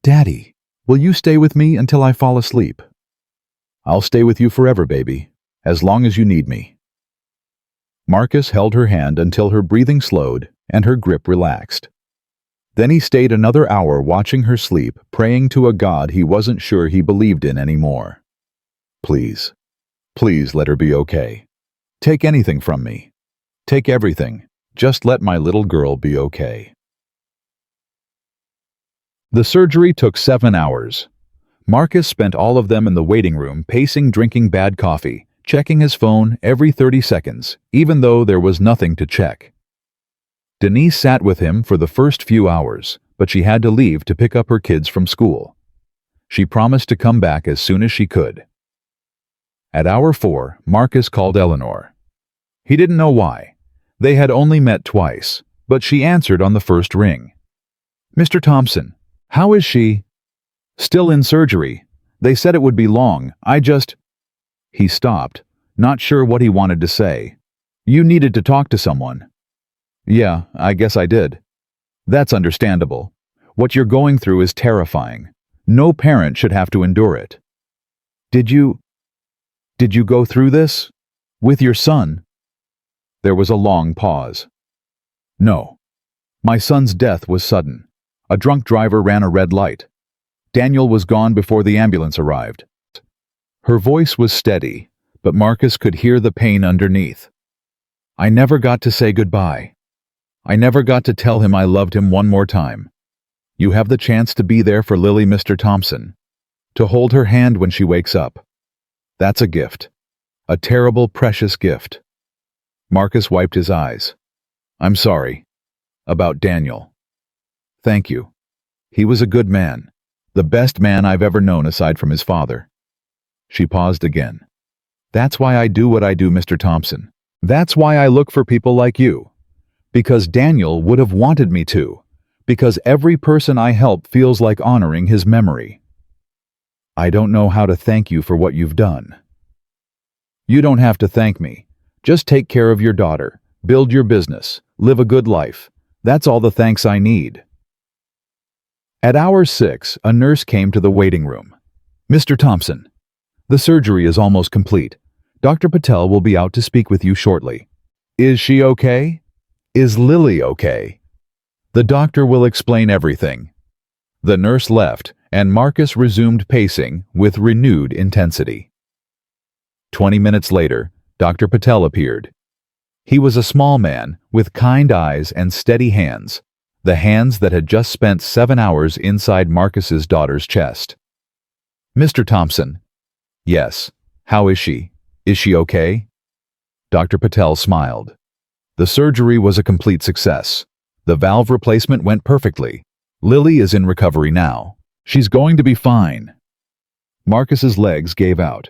Speaker 1: Daddy, will you stay with me until I fall asleep? I'll stay with you forever, baby, as long as you need me. Marcus held her hand until her breathing slowed and her grip relaxed. Then he stayed another hour watching her sleep, praying to a God he wasn't sure he believed in anymore. Please, please let her be okay. Take anything from me. Take everything. Just let my little girl be okay. The surgery took 7 hours. Marcus spent all of them in the waiting room, pacing, drinking bad coffee, checking his phone every 30 seconds, even though there was nothing to check. Denise sat with him for the first few hours, but she had to leave to pick up her kids from school. She promised to come back as soon as she could. At hour 4, Marcus called Eleanor. He didn't know why. They had only met twice, but she answered on the first ring. Mr. Thompson, how is she? Still in surgery. They said it would be long. He stopped, not sure what he wanted to say. You needed to talk to someone. Yeah, I guess I did. That's understandable. What you're going through is terrifying. No parent should have to endure it. Did you go through this? With your son? There was a long pause. No. My son's death was sudden. A drunk driver ran a red light. Daniel was gone before the ambulance arrived. Her voice was steady, but Marcus could hear the pain underneath. I never got to say goodbye. I never got to tell him I loved him one more time. You have the chance to be there for Lily, Mr. Thompson. To hold her hand when she wakes up. That's a gift. A terrible, precious gift. Marcus wiped his eyes. I'm sorry. About Daniel. Thank you. He was a good man. The best man I've ever known aside from his father. She paused again. That's why I do what I do, Mr. Thompson. That's why I look for people like you. Because Daniel would have wanted me to. Because every person I help feels like honoring his memory. I don't know how to thank you for what you've done. You don't have to thank me. Just take care of your daughter, build your business, live a good life. That's all the thanks I need. At hour 6, a nurse came to the waiting room. Mr. Thompson, the surgery is almost complete. Dr. Patel will be out to speak with you shortly. Is she okay? Is Lily okay? The doctor will explain everything. The nurse left, and Marcus resumed pacing with renewed intensity. 20 minutes later, Dr. Patel appeared. He was a small man with kind eyes and steady hands, the hands that had just spent 7 hours inside Marcus's daughter's chest. Mr. Thompson. Yes. How is she? Is she okay? Dr. Patel smiled. The surgery was a complete success. The valve replacement went perfectly. Lily is in recovery now. She's going to be fine. Marcus's legs gave out.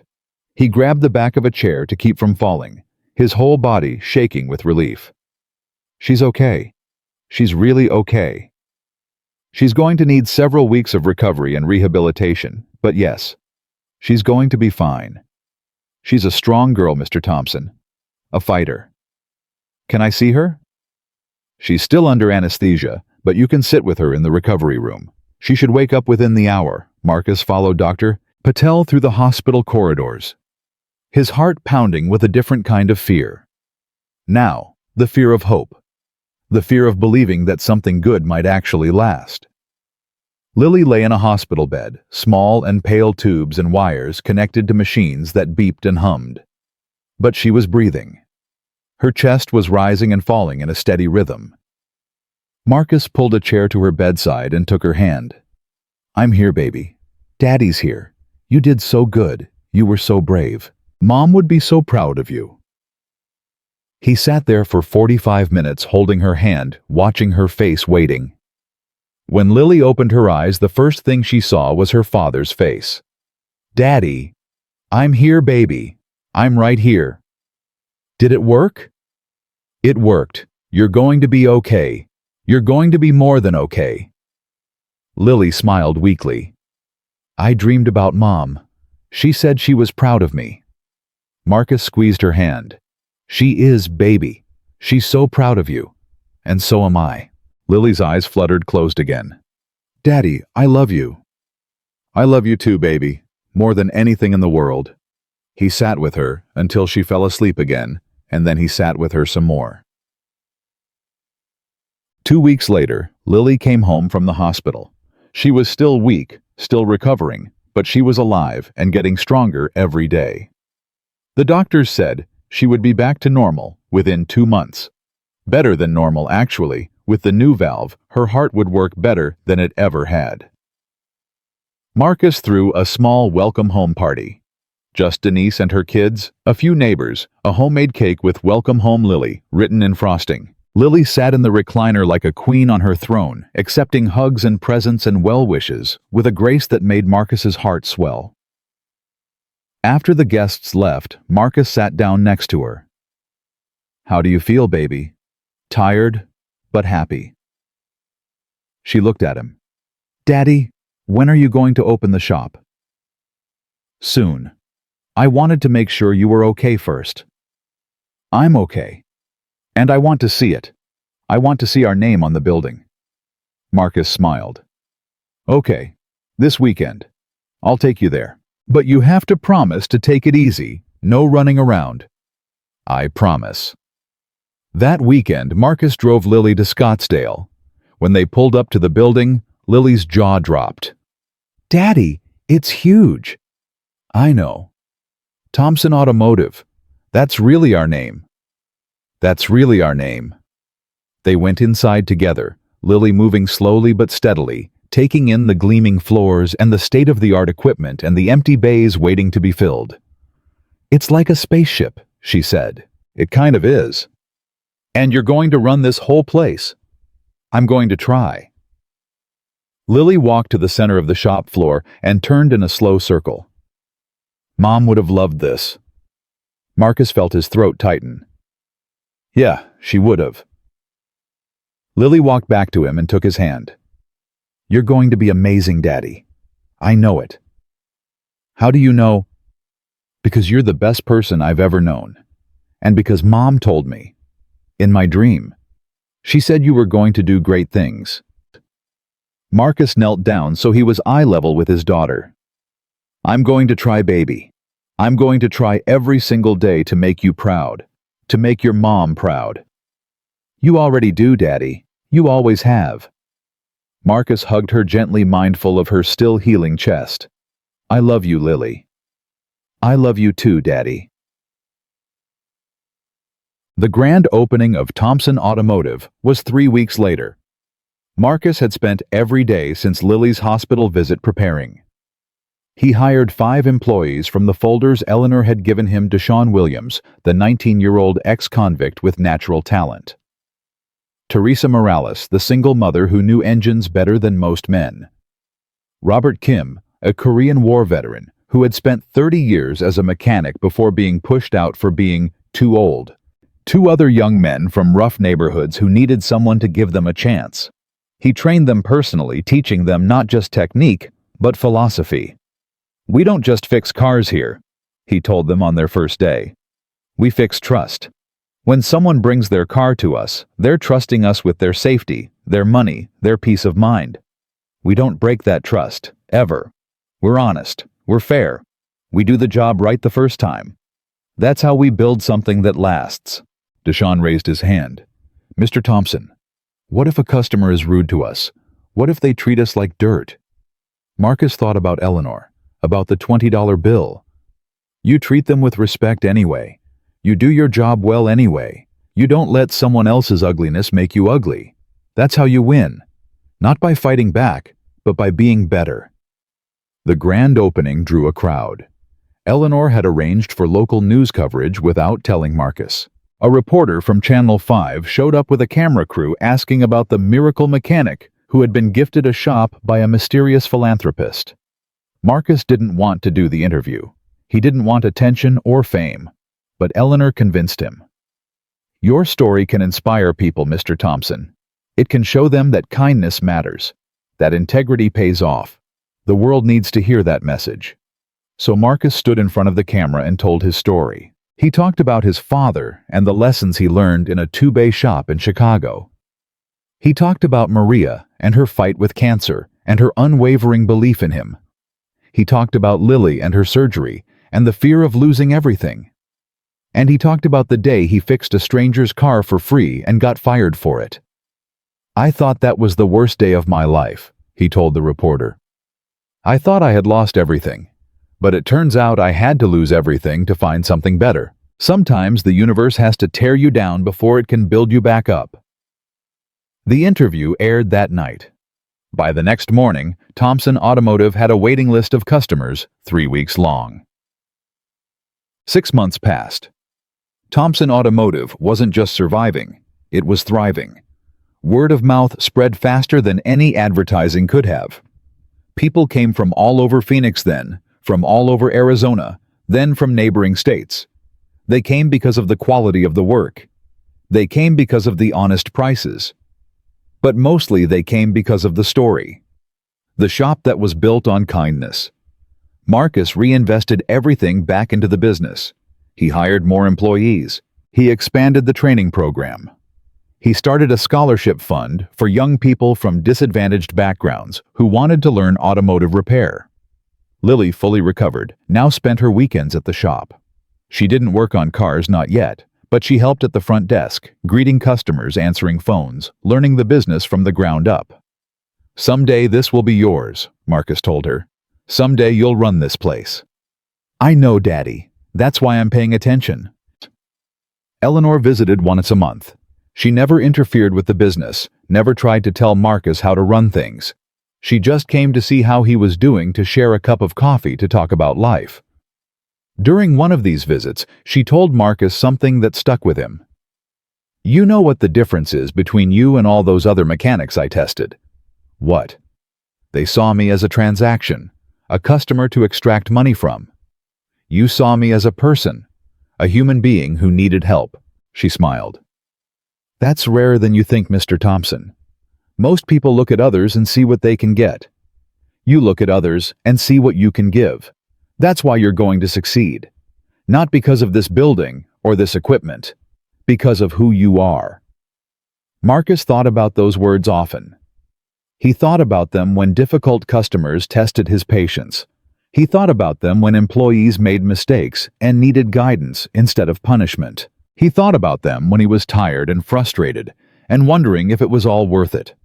Speaker 1: He grabbed the back of a chair to keep from falling, his whole body shaking with relief. She's okay. She's really okay. She's going to need several weeks of recovery and rehabilitation, but yes, she's going to be fine. She's a strong girl, Mr. Thompson. A fighter. Can I see her? She's still under anesthesia, but you can sit with her in the recovery room. She should wake up within the hour. Marcus followed Dr. Patel through the hospital corridors, his heart pounding with a different kind of fear. Now, the fear of hope. The fear of believing that something good might actually last. Lily lay in a hospital bed, small and pale tubes and wires connected to machines that beeped and hummed. But she was breathing. Her chest was rising and falling in a steady rhythm. Marcus pulled a chair to her bedside and took her hand. I'm here, baby. Daddy's here. You did so good. You were so brave. Mom would be so proud of you." He sat there for 45 minutes holding her hand, watching her face, waiting. When Lily opened her eyes, the first thing she saw was her father's face. "Daddy, I'm here, baby. I'm right here." "Did it work?" "It worked. You're going to be okay. You're going to be more than okay." Lily smiled weakly. "I dreamed about Mom. She said she was proud of me." Marcus squeezed her hand. "She is, baby. She's so proud of you. And so am I." Lily's eyes fluttered closed again. "Daddy, I love you." "I love you too, baby. More than anything in the world." He sat with her until she fell asleep again, and then he sat with her some more. 2 weeks later, Lily came home from the hospital. She was still weak, still recovering, but she was alive and getting stronger every day. The doctors said she would be back to normal within 2 months. Better than normal, actually. With the new valve, her heart would work better than it ever had. Marcus threw a small welcome home party. Just Denise and her kids, a few neighbors, a homemade cake with "Welcome Home Lily" written in frosting. Lily sat in the recliner like a queen on her throne, accepting hugs and presents and well wishes with a grace that made Marcus's heart swell. After the guests left, Marcus sat down next to her. "How do you feel, baby?" "Tired, but happy." She looked at him. "Daddy, when are you going to open the shop?" "Soon. I wanted to make sure you were okay first." "I'm okay. And I want to see it. I want to see our name on the building." Marcus smiled. "Okay, this weekend. I'll take you there. But you have to promise to take it easy, no running around." "I promise." That weekend, Marcus drove Lily to Scottsdale. When they pulled up to the building, Lily's jaw dropped. "Daddy, it's huge." "I know. Thompson Automotive. That's really our name." "That's really our name." They went inside together, Lily moving slowly but steadily, taking in the gleaming floors and the state-of-the-art equipment and the empty bays waiting to be filled. "It's like a spaceship," she said. "It kind of is." "And you're going to run this whole place?" "I'm going to try." Lily walked to the center of the shop floor and turned in a slow circle. Mom would have loved this. Marcus felt his throat tighten. Yeah, she would have. Lily walked back to him and took his hand. "You're going to be amazing, Daddy. I know it." "How do you know?" "Because you're the best person I've ever known. And because Mom told me. In my dream. She said you were going to do great things." Marcus knelt down so he was eye level with his daughter. "I'm going to try, baby. I'm going to try every single day to make you proud. To make your mom proud." "You already do, Daddy. You always have." Marcus hugged her gently, mindful of her still healing chest. "I love you, Lily." "I love you too, Daddy." The grand opening of Thompson Automotive was 3 weeks later. Marcus had spent every day since Lily's hospital visit preparing. He hired 5 employees from the folders Eleanor had given him to Sean Williams, the 19-year-old ex-convict with natural talent. Teresa Morales, the single mother who knew engines better than most men. Robert Kim, a Korean War veteran who had spent 30 years as a mechanic before being pushed out for being too old. 2 other young men from rough neighborhoods who needed someone to give them a chance. He trained them personally, teaching them not just technique, but philosophy. "We don't just fix cars here," he told them on their first day. "We fix trust. When someone brings their car to us, they're trusting us with their safety, their money, their peace of mind. We don't break that trust, ever. We're honest. We're fair. We do the job right the first time. That's how we build something that lasts." Deshaun raised his hand. "Mr. Thompson, what if a customer is rude to us? What if they treat us like dirt?" Marcus thought about Eleanor, about the $20 bill. "You treat them with respect anyway. You do your job well anyway. You don't let someone else's ugliness make you ugly. That's how you win. Not by fighting back, but by being better." The grand opening drew a crowd. Eleanor had arranged for local news coverage without telling Marcus. A reporter from Channel 5 showed up with a camera crew asking about the miracle mechanic who had been gifted a shop by a mysterious philanthropist. Marcus didn't want to do the interview. He didn't want attention or fame. But Eleanor convinced him. Your story can inspire people, Mr. Thompson. It can show them that kindness matters, that integrity pays off. The world needs to hear that message. So Marcus stood in front of the camera and told his story. He talked about his father and the lessons he learned in a two-bay shop in Chicago. He talked about Maria and her fight with cancer and her unwavering belief in him. He talked about Lily and her surgery and the fear of losing everything. And he talked about the day he fixed a stranger's car for free and got fired for it. I thought that was the worst day of my life, he told the reporter. I thought I had lost everything. But it turns out I had to lose everything to find something better. Sometimes the universe has to tear you down before it can build you back up. The interview aired that night. By the next morning, Thompson Automotive had a waiting list of customers 3 weeks long. 6 months passed. Thompson Automotive wasn't just surviving, it was thriving. Word of mouth spread faster than any advertising could have. People came from all over Phoenix then, from all over Arizona, then from neighboring states. They came because of the quality of the work. They came because of the honest prices. But mostly they came because of the story. The shop that was built on kindness. Marcus reinvested everything back into the business. He hired more employees. He expanded the training program. He started a scholarship fund for young people from disadvantaged backgrounds who wanted to learn automotive repair. Lily, fully recovered, now spent her weekends at the shop. She didn't work on cars, not yet, but she helped at the front desk, greeting customers, answering phones, learning the business from the ground up. Someday this will be yours, Marcus told her. Someday you'll run this place. I know, Daddy. That's why I'm paying attention. Eleanor visited once a month. She never interfered with the business, never tried to tell Marcus how to run things. She just came to see how he was doing, to share a cup of coffee, to talk about life. During one of these visits, she told Marcus something that stuck with him. You know what the difference is between you and all those other mechanics I tested? What? They saw me as a transaction, a customer to extract money from. You saw me as a person, a human being who needed help, she smiled. That's rarer than you think, Mr. Thompson. Most people look at others and see what they can get. You look at others and see what you can give. That's why you're going to succeed. Not because of this building or this equipment, because of who you are. Marcus thought about those words often. He thought about them when difficult customers tested his patience. He thought about them when employees made mistakes and needed guidance instead of punishment. He thought about them when he was tired and frustrated and wondering if it was all worth it.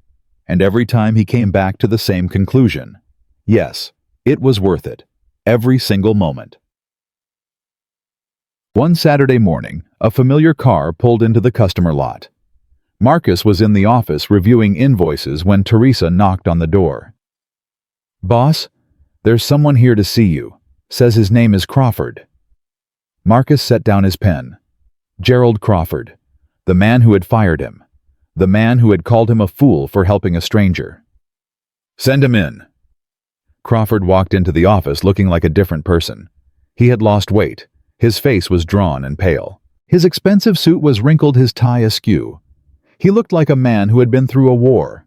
Speaker 1: And every time he came back to the same conclusion. Yes, it was worth it. Every single moment. One Saturday morning, a familiar car pulled into the customer lot. Marcus was in the office reviewing invoices when Teresa knocked on the door. Boss, there's someone here to see you. Says his name is Crawford. Marcus set down his pen. Gerald Crawford, the man who had fired him. The man who had called him a fool for helping a stranger. Send him in. Crawford walked into the office looking like a different person. He had lost weight. His face was drawn and pale. His expensive suit was wrinkled, his tie askew. He looked like a man who had been through a war.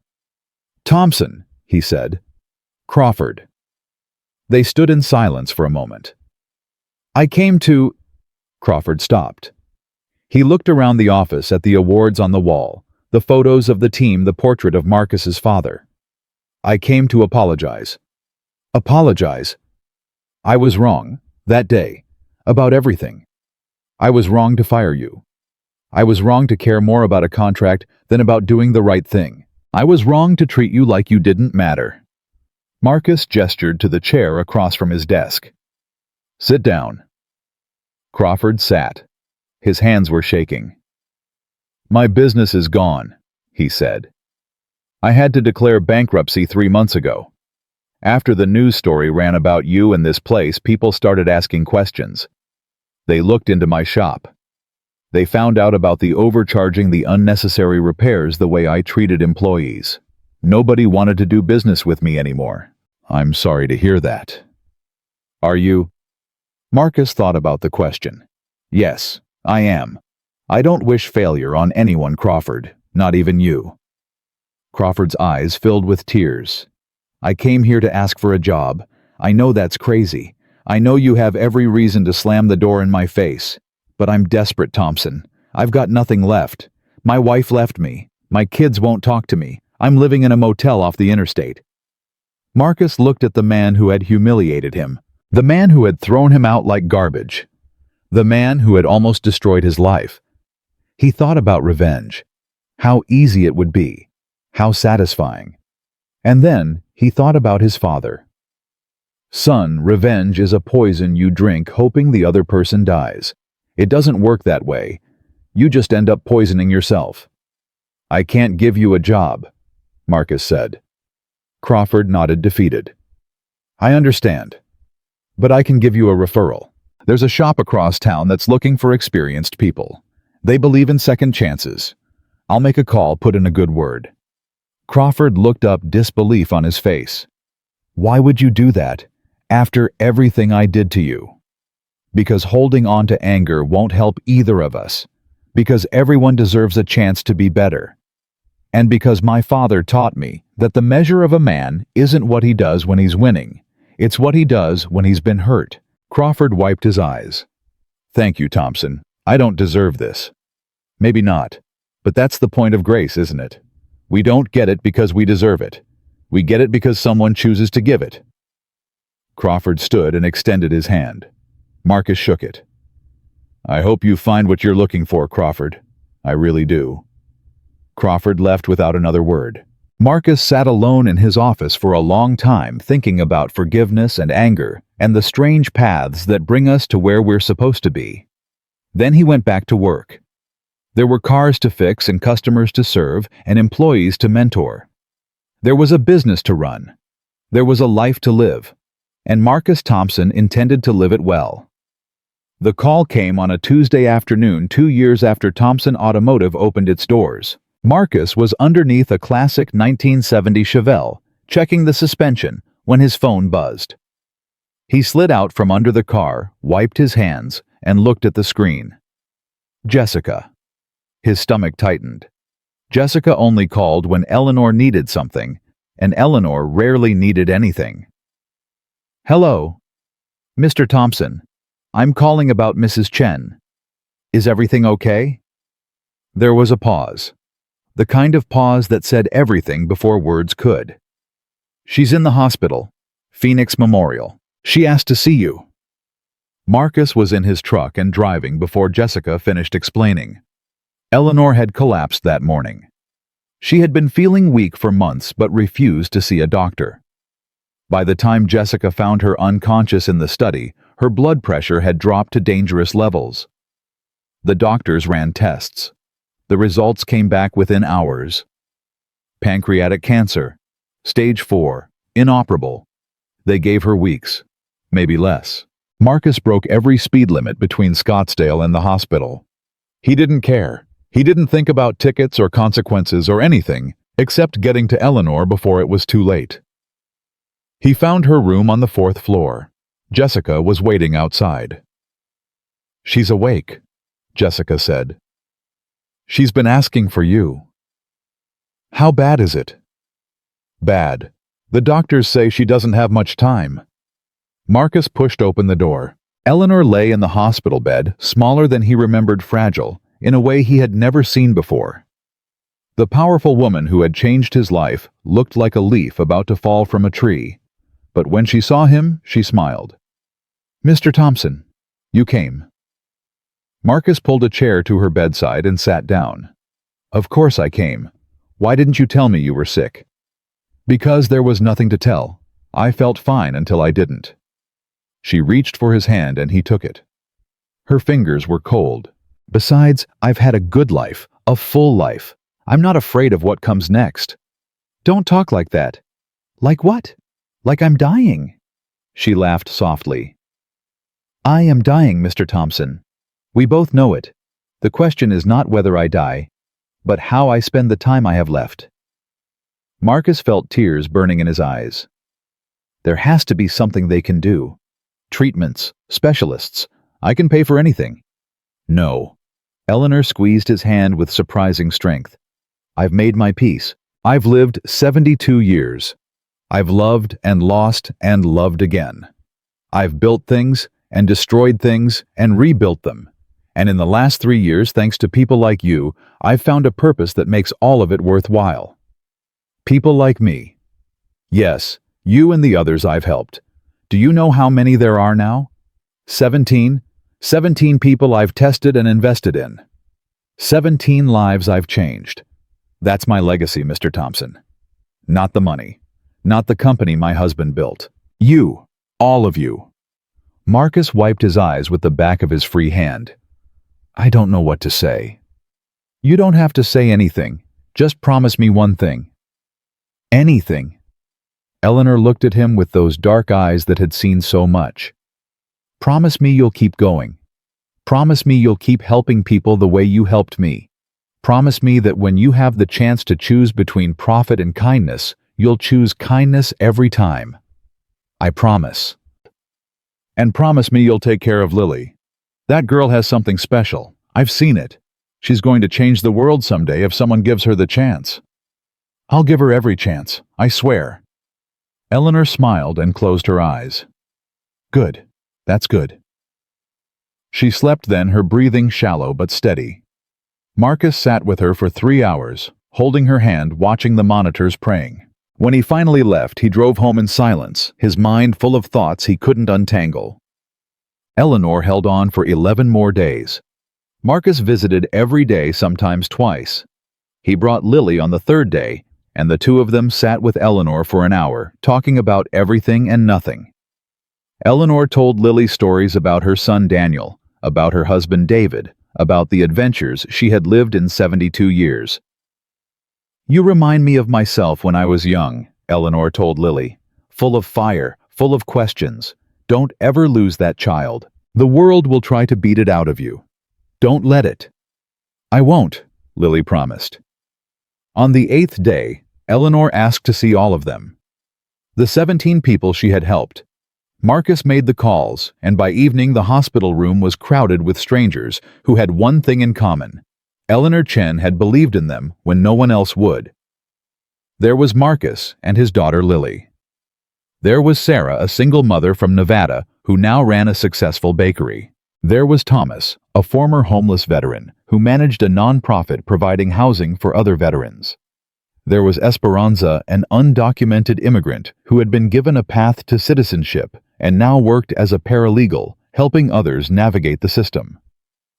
Speaker 1: Thompson, he said. Crawford. They stood in silence for a moment. I came to... Crawford stopped. He looked around the office at the awards on the wall, the photos of the team, the portrait of Marcus's father. I came to apologize. Apologize? I was wrong, that day, about everything. I was wrong to fire you. I was wrong to care more about a contract than about doing the right thing. I was wrong to treat you like you didn't matter. Marcus gestured to the chair across from his desk. Sit down. Crawford sat. His hands were shaking. My business is gone, he said. I had to declare bankruptcy 3 months ago. After the news story ran about you and this place, people started asking questions. They looked into my shop. They found out about the overcharging, the unnecessary repairs, the way I treated employees. Nobody wanted to do business with me anymore. I'm sorry to hear that. Are you? Marcus thought about the question. Yes, I am. I don't wish failure on anyone, Crawford, not even you. Crawford's eyes filled with tears. I came here to ask for a job. I know that's crazy. I know you have every reason to slam the door in my face. But I'm desperate, Thompson. I've got nothing left. My wife left me. My kids won't talk to me. I'm living in a motel off the interstate. Marcus looked at the man who had humiliated him, the man who had thrown him out like garbage, the man who had almost destroyed his life. He thought about revenge, how easy it would be, how satisfying. And then he thought about his father. Son, revenge is a poison you drink hoping the other person dies. It doesn't work that way. You just end up poisoning yourself. I can't give you a job, Marcus said. Crawford nodded, defeated. I understand. But I can give you a referral. There's a shop across town that's looking for experienced people. They believe in second chances. I'll make a call, put in a good word. Crawford looked up, disbelief on his face. Why would you do that, after everything I did to you? Because holding on to anger won't help either of us. Because everyone deserves a chance to be better. And because my father taught me that the measure of a man isn't what he does when he's winning. It's what he does when he's been hurt. Crawford wiped his eyes. Thank you, Thompson. I don't deserve this. Maybe not. But that's the point of grace, isn't it? We don't get it because we deserve it. We get it because someone chooses to give it. Crawford stood and extended his hand. Marcus shook it. I hope you find what you're looking for, Crawford. I really do. Crawford left without another word. Marcus sat alone in his office for a long time, thinking about forgiveness and anger and the strange paths that bring us to where we're supposed to be. Then he went back to work. There were cars to fix and customers to serve and employees to mentor. There was a business to run. There was a life to live. And Marcus Thompson intended to live it well. The call came on a Tuesday afternoon, 2 years after Thompson Automotive opened its doors. Marcus was underneath a classic 1970 Chevelle, checking the suspension, when his phone buzzed. He slid out from under the car, wiped his hands, and looked at the screen. Jessica. His stomach tightened. Jessica only called when Eleanor needed something, and Eleanor rarely needed anything. Hello. Mr. Thompson. I'm calling about Mrs. Chen. Is everything okay? There was a pause. The kind of pause that said everything before words could. She's in the hospital. Phoenix Memorial. She asked to see you. Marcus was in his truck and driving before Jessica finished explaining. Eleanor had collapsed that morning. She had been feeling weak for months but refused to see a doctor. By the time Jessica found her unconscious in the study, her blood pressure had dropped to dangerous levels. The doctors ran tests. The results came back within hours. Pancreatic cancer, stage 4, inoperable. They gave her weeks, maybe less. Marcus broke every speed limit between Scottsdale and the hospital. He didn't care. He didn't think about tickets or consequences or anything, except getting to Eleanor before it was too late. He found her room on the 4th floor. Jessica was waiting outside. She's awake, Jessica said. She's been asking for you. How bad is it? Bad. The doctors say she doesn't have much time. Marcus pushed open the door. Eleanor lay in the hospital bed, smaller than he remembered, fragile, in a way he had never seen before. The powerful woman who had changed his life looked like a leaf about to fall from a tree. But when she saw him, she smiled. Mr. Thompson, you came. Marcus pulled a chair to her bedside and sat down. Of course I came. Why didn't you tell me you were sick? Because there was nothing to tell. I felt fine until I didn't. She reached for his hand and he took it. Her fingers were cold. Besides, I've had a good life, a full life. I'm not afraid of what comes next. Don't talk like that. Like what? Like I'm dying." She laughed softly. "I am dying, Mr. Thompson. We both know it. The question is not whether I die, but how I spend the time I have left." Marcus felt tears burning in his eyes. There has to be something they can do. Treatments, specialists. I can pay for anything. No. Eleanor squeezed his hand with surprising strength. "I've made my peace. I've lived 72 years. I've loved and lost and loved again. I've built things and destroyed things and rebuilt them. And in the last 3 years, thanks to people like you, I've found a purpose that makes all of it worthwhile. People like me. Yes, you and the others I've helped. Do you know how many there are now? 17. 17 people I've tested and invested in. 17 lives I've changed. That's my legacy, Mr. Thompson. Not the money. Not the company my husband built. You. All of you." Marcus wiped his eyes with the back of his free hand. "I don't know what to say." "You don't have to say anything. Just promise me one thing." "Anything." Eleanor looked at him with those dark eyes that had seen so much. "Promise me you'll keep going. Promise me you'll keep helping people the way you helped me. Promise me that when you have the chance to choose between profit and kindness, you'll choose kindness every time. I promise. And promise me you'll take care of Lily. That girl has something special. I've seen it. She's going to change the world someday if someone gives her the chance. I'll give her every chance, I swear." Eleanor smiled and closed her eyes. "Good. That's good." She slept then, her breathing shallow but steady. Marcus sat with her for 3 hours, holding her hand, watching the monitors, praying. When he finally left, he drove home in silence, his mind full of thoughts he couldn't untangle. Eleanor held on for 11 more days. Marcus visited every day, sometimes twice. He brought Lily on the 3rd day, and the two of them sat with Eleanor for an hour, talking about everything and nothing. Eleanor told Lily stories about her son Daniel, about her husband David, about the adventures she had lived in 72 years. "You remind me of myself when I was young," Eleanor told Lily. "Full of fire, full of questions. Don't ever lose that child. The world will try to beat it out of you. Don't let it." "I won't," Lily promised. On the 8th day, Eleanor asked to see all of them. The 17 people she had helped. Marcus made the calls, and by evening the hospital room was crowded with strangers who had one thing in common. Eleanor Chen had believed in them when no one else would. There was Marcus and his daughter Lily. There was Sarah, a single mother from Nevada, who now ran a successful bakery. There was Thomas, a former homeless veteran, who managed a non-profit providing housing for other veterans. There was Esperanza, an undocumented immigrant who had been given a path to citizenship and now worked as a paralegal, helping others navigate the system.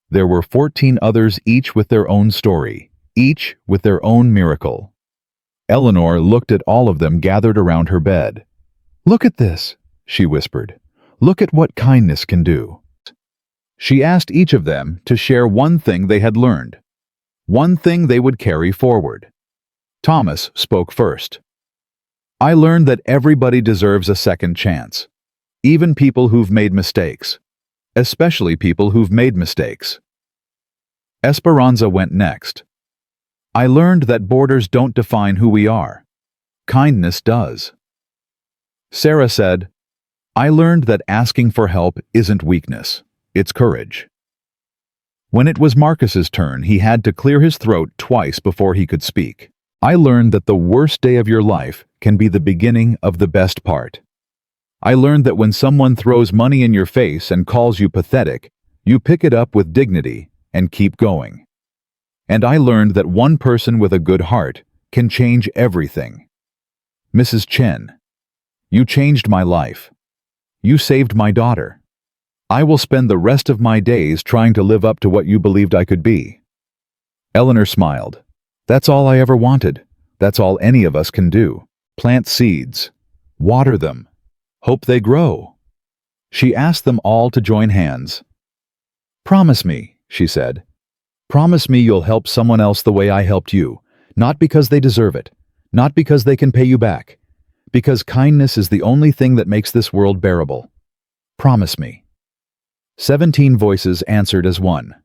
Speaker 1: There were 14 others, each with their own story, each with their own miracle. Eleanor looked at all of them gathered around her bed. "Look at this," she whispered. "Look at what kindness can do." She asked each of them to share one thing they had learned, one thing they would carry forward. Thomas spoke first. "I learned that everybody deserves a second chance, even people who've made mistakes, especially people who've made mistakes." Esperanza went next. "I learned that borders don't define who we are. Kindness does." Sarah said, "I learned that asking for help isn't weakness, it's courage." When it was Marcus's turn, he had to clear his throat twice before he could speak. "I learned that the worst day of your life can be the beginning of the best part. I learned that when someone throws money in your face and calls you pathetic, you pick it up with dignity and keep going. And I learned that one person with a good heart can change everything. Mrs. Chen, you changed my life. You saved my daughter. I will spend the rest of my days trying to live up to what you believed I could be." Eleanor smiled. "That's all I ever wanted. That's all any of us can do. Plant seeds. Water them. Hope they grow." She asked them all to join hands. "Promise me," she said. "Promise me you'll help someone else the way I helped you, not because they deserve it, not because they can pay you back, Because kindness is the only thing that makes this world bearable. Promise me." 17 voices answered as one.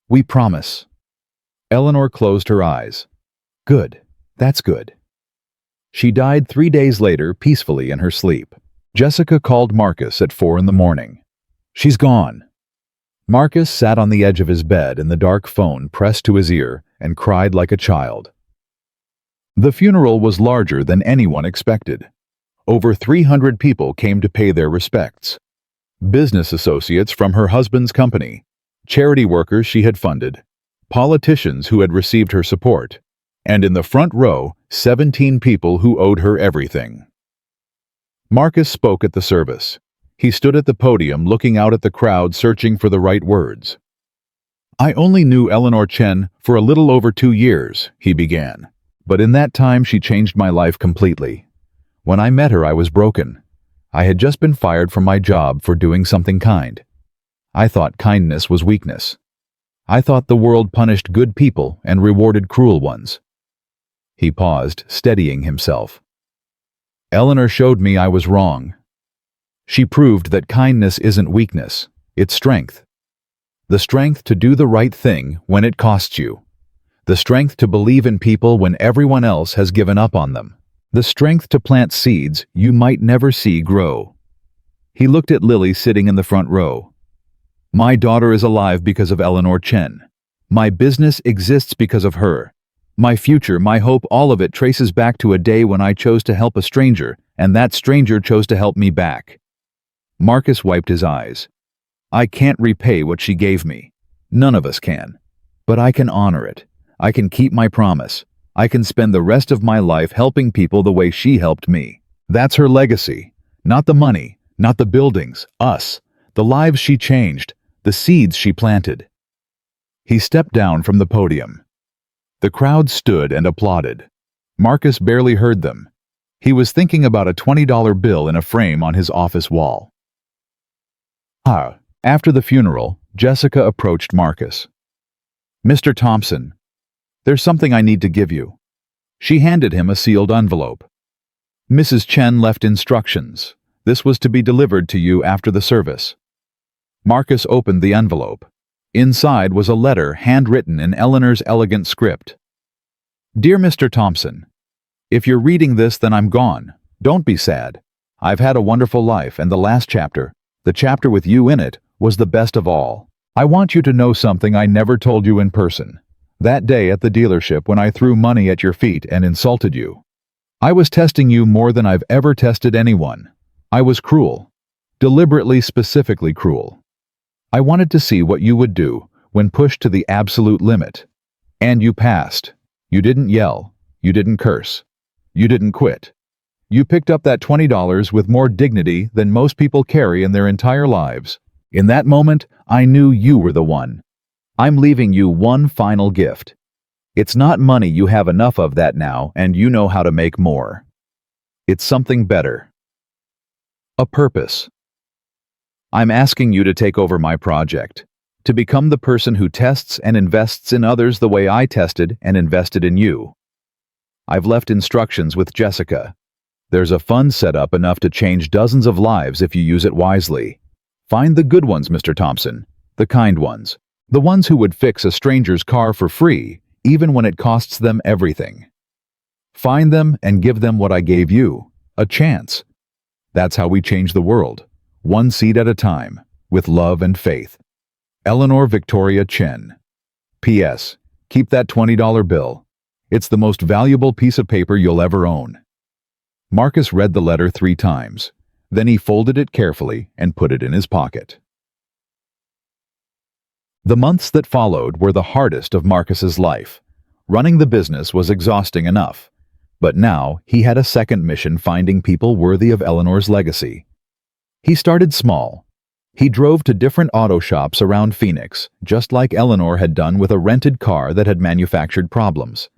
Speaker 1: "We promise." Eleanor closed her eyes. "Good. That's good." She died 3 days later peacefully in her sleep. Jessica called Marcus at 4 in the morning. "She's gone." Marcus sat on the edge of his bed and the dark phone pressed to his ear and cried like a child. The funeral was larger than anyone expected. Over 300 people came to pay their respects. Business associates from her husband's company, charity workers she had funded, politicians who had received her support, and in the front row, 17 people who owed her everything. Marcus spoke at the service. He stood at the podium looking out at the crowd searching for the right words. "I only knew Eleanor Chen for a little over 2 years," he began. "But in that time she changed my life completely. When I met her I was broken. I had just been fired from my job for doing something kind. I thought kindness was weakness. I thought the world punished good people and rewarded cruel ones." He paused, steadying himself. "Eleanor showed me I was wrong. She proved that kindness isn't weakness, it's strength. The strength to do the right thing when it costs you. The strength to believe in people when everyone else has given up on them. The strength to plant seeds you might never see grow." He looked at Lily sitting in the front row. "My daughter is alive because of Eleanor Chen. My business exists because of her. My future, my hope, all of it traces back to a day when I chose to help a stranger, and that stranger chose to help me back." Marcus wiped his eyes. "I can't repay what she gave me. None of us can. But I can honor it. I can keep my promise. I can spend the rest of my life helping people the way she helped me. That's her legacy. Not the money, not the buildings, us. The lives she changed, the seeds she planted." He stepped down from the podium. The crowd stood and applauded. Marcus barely heard them. He was thinking about a $20 bill in a frame on his office wall. After the funeral, Jessica approached Marcus. "Mr. Thompson, there's something I need to give you." She handed him a sealed envelope. "Mrs. Chen left instructions. This was to be delivered to you after the service." Marcus opened the envelope. Inside was a letter handwritten in Eleanor's elegant script. "Dear Mr. Thompson, if you're reading this, then I'm gone. Don't be sad. I've had a wonderful life, and the last chapter, the chapter with you in it, was the best of all. I want you to know something I never told you in person. That day at the dealership when I threw money at your feet and insulted you. I was testing you more than I've ever tested anyone. I was cruel. Deliberately, specifically cruel. I wanted to see what you would do when pushed to the absolute limit. And you passed. You didn't yell. You didn't curse. You didn't quit. You picked up that $20 with more dignity than most people carry in their entire lives. In that moment, I knew you were the one. I'm leaving you one final gift. It's not money, you have enough of that now, and you know how to make more. It's something better. A purpose. I'm asking you to take over my project, to become the person who tests and invests in others the way I tested and invested in you. I've left instructions with Jessica. There's a fund set up enough to change dozens of lives if you use it wisely. Find the good ones, Mr. Thompson, the kind ones, the ones who would fix a stranger's car for free, even when it costs them everything. Find them and give them what I gave you, a chance. That's how we change the world, one seed at a time, with love and faith. Eleanor Victoria Chen. P.S. Keep that $20 bill. It's the most valuable piece of paper you'll ever own. Marcus read the letter 3 times. Then he folded it carefully and put it in his pocket. The months that followed were the hardest of Marcus's life. Running the business was exhausting enough. But now he had a second mission, finding people worthy of Eleanor's legacy. He started small. He drove to different auto shops around Phoenix, just like Eleanor had done with a rented car that had manufactured problems.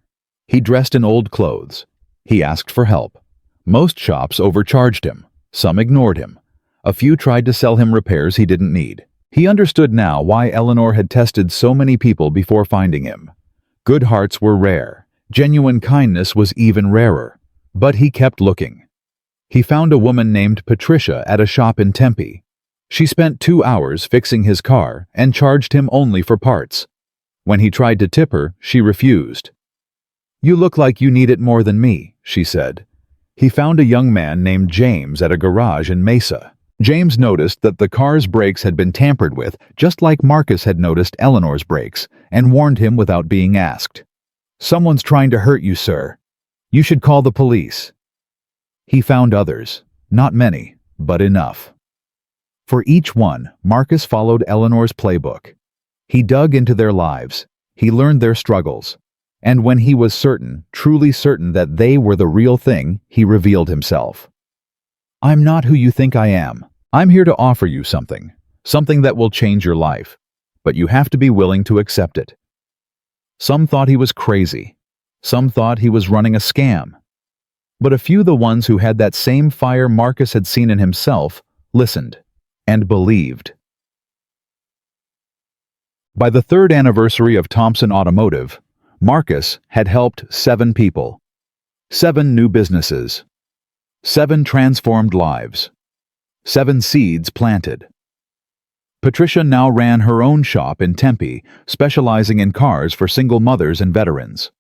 Speaker 1: He dressed in old clothes. He asked for help. Most shops overcharged him. Some ignored him. A few tried to sell him repairs he didn't need. He understood now why Eleanor had tested so many people before finding him. Good hearts were rare. Genuine kindness was even rarer. But he kept looking. He found a woman named Patricia at a shop in Tempe. She spent 2 hours fixing his car and charged him only for parts. When he tried to tip her, she refused. "You look like you need it more than me," she said. He found a young man named James at a garage in Mesa. James noticed that the car's brakes had been tampered with, just like Marcus had noticed Eleanor's brakes, and warned him without being asked. "Someone's trying to hurt you, sir. You should call the police." He found others. Not many, but enough. For each one, Marcus followed Eleanor's playbook. He dug into their lives. He learned their struggles. And when he was certain, truly certain that they were the real thing, he revealed himself. "I'm not who you think I am. I'm here to offer you something that will change your life. But you have to be willing to accept it." Some thought he was crazy. Some thought he was running a scam. But a few, the ones who had that same fire Marcus had seen in himself, listened and believed. By the 3rd anniversary of Thompson Automotive, Marcus had helped 7 people, 7 new businesses, 7 transformed lives, 7 seeds planted. Patricia now ran her own shop in Tempe, specializing in cars for single mothers and veterans.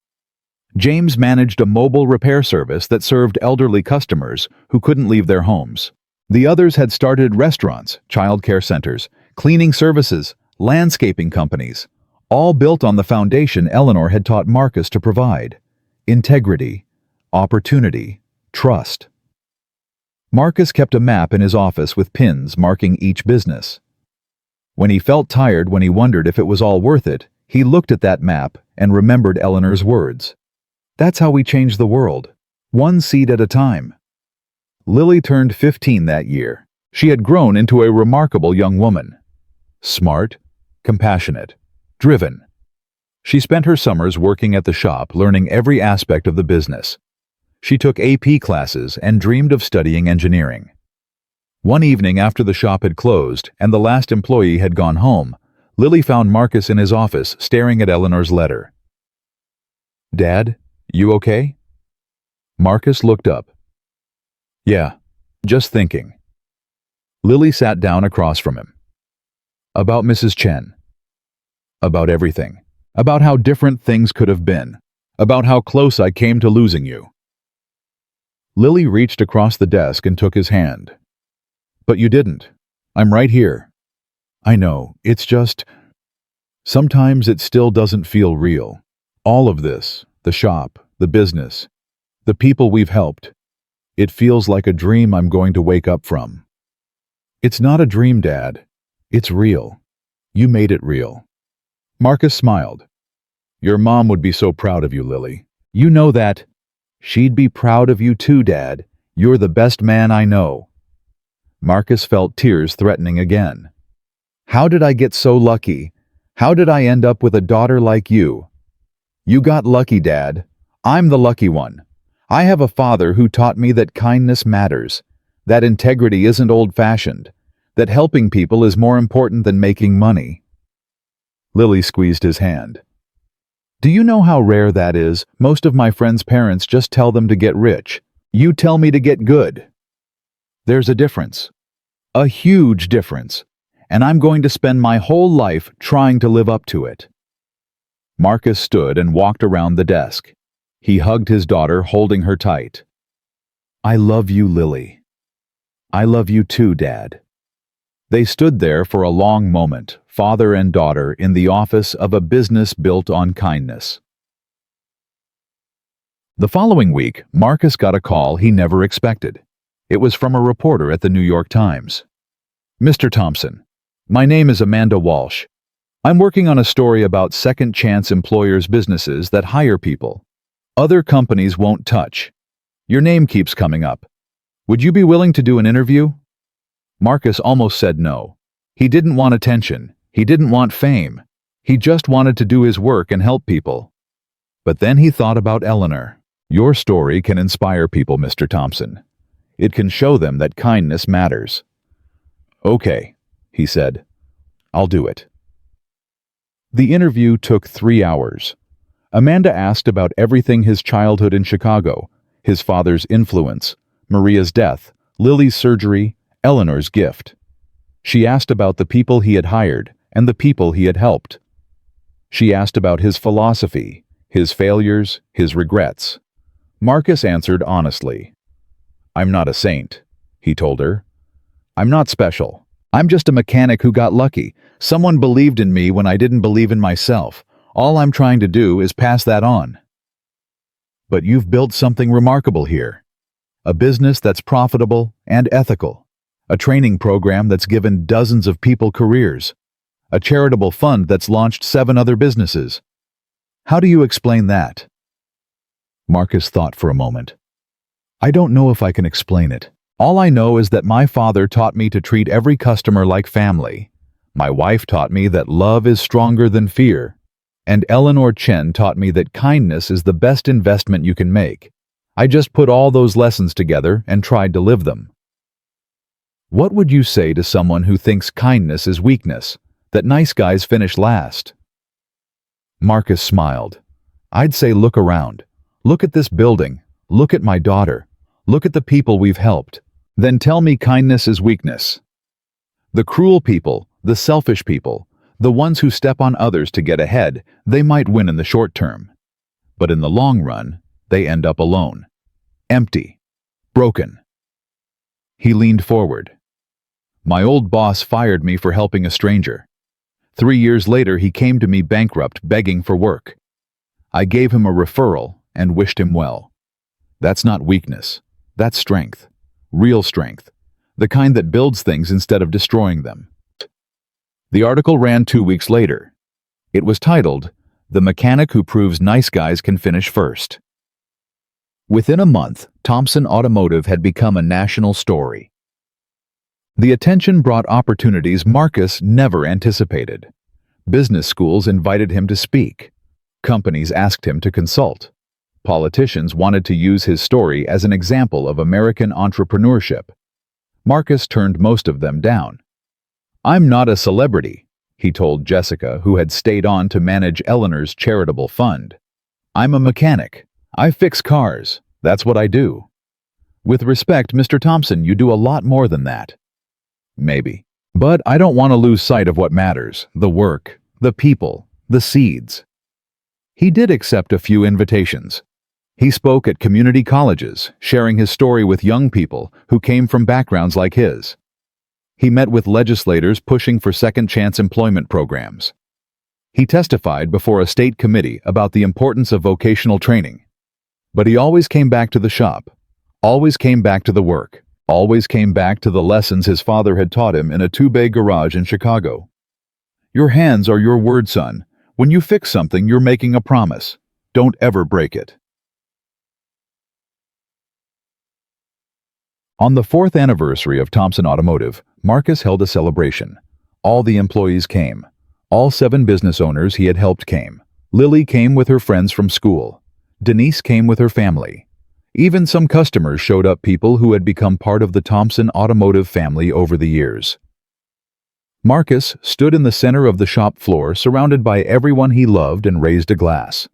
Speaker 1: James managed a mobile repair service that served elderly customers who couldn't leave their homes. The others had started restaurants, child care centers, cleaning services, landscaping companies, all built on the foundation Eleanor had taught Marcus to provide: integrity, opportunity, trust. Marcus kept a map in his office with pins marking each business. When he felt tired, when he wondered if it was all worth it, he looked at that map and remembered Eleanor's words. That's how we change the world, one seed at a time. Lily turned 15 that year. She had grown into a remarkable young woman. Smart, compassionate, driven. She spent her summers working at the shop, learning every aspect of the business. She took AP classes and dreamed of studying engineering. One evening after the shop had closed and the last employee had gone home, Lily found Marcus in his office staring at Eleanor's letter. "Dad, you okay?" Marcus looked up. "Yeah, just thinking." Lily sat down across from him. "About Mrs. Chen." "About everything. About how different things could have been. About how close I came to losing you." Lily reached across the desk and took his hand. "But you didn't. I'm right here." "I know, it's just... sometimes it still doesn't feel real. All of this, the shop, the business, the people we've helped. It feels like a dream I'm going to wake up from." "It's not a dream, Dad. It's real. You made it real." Marcus smiled. "Your mom would be so proud of you, Lily. You know that." "She'd be proud of you too, Dad. You're the best man I know." Marcus felt tears threatening again. "How did I get so lucky? How did I end up with a daughter like you?" "You got lucky, Dad. I'm the lucky one. I have a father who taught me that kindness matters, that integrity isn't old-fashioned, that helping people is more important than making money." Lily squeezed his hand. "Do you know how rare that is? Most of my friends' parents just tell them to get rich. You tell me to get good. There's a difference. A huge difference. And I'm going to spend my whole life trying to live up to it." Marcus stood and walked around the desk. He hugged his daughter, holding her tight. "I love you, Lily." "I love you too, Dad." They stood there for a long moment, father and daughter, in the office of a business built on kindness. The following week, Marcus got a call he never expected. It was from a reporter at the New York Times. "Mr. Thompson, my name is Amanda Walsh. I'm working on a story about second-chance employers' businesses that hire people. Other companies won't touch. Your name keeps coming up. Would you be willing to do an interview?" Marcus almost said no. He didn't want attention. He didn't want fame. He just wanted to do his work and help people. But then he thought about Eleanor. "Your story can inspire people, Mr. Thompson. It can show them that kindness matters." "Okay," he said. "I'll do it." The interview took 3 hours. Amanda asked about everything: his childhood in Chicago, his father's influence, Maria's death, Lily's surgery, Eleanor's gift. She asked about the people he had hired and the people he had helped. She asked about his philosophy, his failures, his regrets. Marcus answered honestly. "I'm not a saint," he told her. "I'm not special. I'm just a mechanic who got lucky. Someone believed in me when I didn't believe in myself. All I'm trying to do is pass that on." "But you've built something remarkable here. A business that's profitable and ethical. A training program that's given dozens of people careers. A charitable fund that's launched 7 other businesses. How do you explain that?" Marcus thought for a moment. "I don't know if I can explain it. All I know is that my father taught me to treat every customer like family. My wife taught me that love is stronger than fear. And Eleanor Chen taught me that kindness is the best investment you can make. I just put all those lessons together and tried to live them." What would you say to someone who thinks kindness is weakness, that nice guys finish last? Marcus smiled. "I'd say look around. Look at this building. Look at my daughter. Look at the people we've helped. Then tell me kindness is weakness. The cruel people, the selfish people, the ones who step on others to get ahead, they might win in the short term. But in the long run, they end up alone. Empty. Broken." He leaned forward. "My old boss fired me for helping a stranger. 3 years later, he came to me bankrupt, begging for work. I gave him a referral and wished him well. That's not weakness. That's strength. Real strength. The kind that builds things instead of destroying them." The article ran 2 weeks later. It was titled, "The Mechanic Who Proves Nice Guys Can Finish First." Within a month, Thompson Automotive had become a national story. The attention brought opportunities Marcus never anticipated. Business schools invited him to speak. Companies asked him to consult. Politicians wanted to use his story as an example of American entrepreneurship. Marcus turned most of them down. "I'm not a celebrity," he told Jessica, who had stayed on to manage Eleanor's charitable fund. "I'm a mechanic. I fix cars. That's what I do." "With respect, Mr. Thompson, you do a lot more than that." "Maybe. But I don't want to lose sight of what matters, the work, the people, the seeds." He did accept a few invitations. He spoke at community colleges, sharing his story with young people who came from backgrounds like his. He met with legislators pushing for second-chance employment programs. He testified before a state committee about the importance of vocational training. But he always came back to the shop, always came back to the work, always came back to the lessons his father had taught him in a two-bay garage in Chicago. "Your hands are your word, son. When you fix something, you're making a promise. Don't ever break it." On the 4th anniversary of Thompson Automotive, Marcus held a celebration. All the employees came. All 7 business owners he had helped came. Lily came with her friends from school. Denise came with her family. Even some customers showed up, people who had become part of the Thompson Automotive family over the years. Marcus stood in the center of the shop floor, surrounded by everyone he loved, and raised a glass.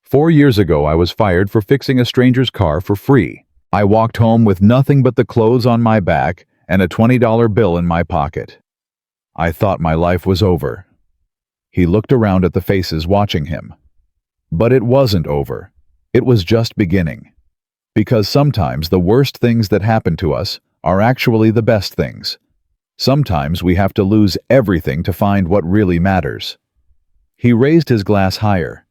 Speaker 1: 4 years ago, I was fired for fixing a stranger's car for free. I walked home with nothing but the clothes on my back and a $20 bill in my pocket. I thought my life was over. He looked around at the faces watching him. But it wasn't over. It was just beginning. Because sometimes the worst things that happen to us are actually the best things. Sometimes we have to lose everything to find what really matters. He raised his glass higher.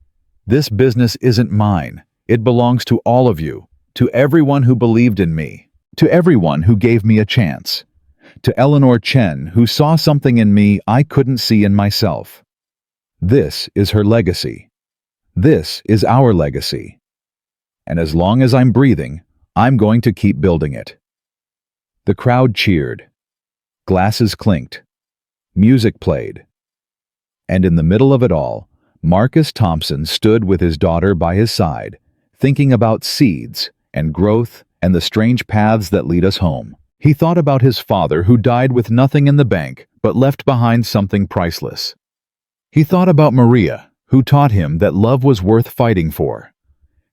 Speaker 1: This business isn't mine. It belongs to all of you, to everyone who believed in me, to everyone who gave me a chance, to Eleanor Chen, who saw something in me I couldn't see in myself. This is her legacy. This is our legacy. And as long as I'm breathing, I'm going to keep building it. The crowd cheered. Glasses clinked. Music played. And in the middle of it all, Marcus Thompson stood with his daughter by his side, thinking about seeds and growth and the strange paths that lead us home. He thought about his father, who died with nothing in the bank but left behind something priceless. He thought about Maria, who taught him that love was worth fighting for.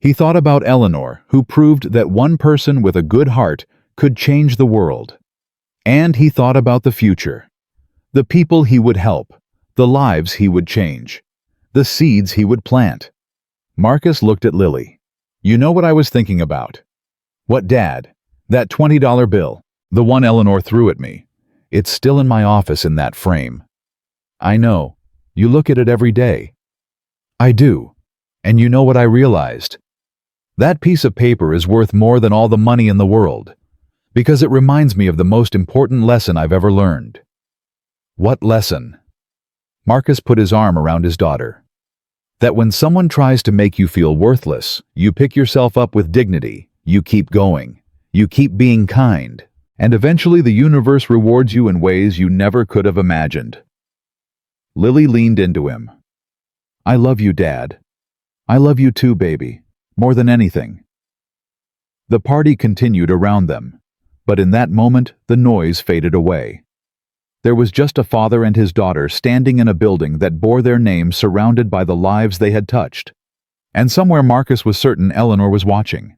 Speaker 1: He thought about Eleanor, who proved that one person with a good heart could change the world. And he thought about the future. The people he would help, the lives he would change, the seeds he would plant. Marcus looked at Lily. "You know what I was thinking about?" "What, Dad?" "That $20 bill, the one Eleanor threw at me. It's still in my office in that frame." "I know. You look at it every day." "I do. And you know what I realized? That piece of paper is worth more than all the money in the world, because it reminds me of the most important lesson I've ever learned." "What lesson?" Marcus put his arm around his daughter. "That when someone tries to make you feel worthless, you pick yourself up with dignity, you keep going, you keep being kind, and eventually the universe rewards you in ways you never could have imagined." Lily leaned into him. "I love you, Dad. I love you too, baby, more than anything." The party continued around them, but in that moment the noise faded away. There was just a father and his daughter standing in a building that bore their names, surrounded by the lives they had touched. And somewhere Marcus was certain Eleanor was watching,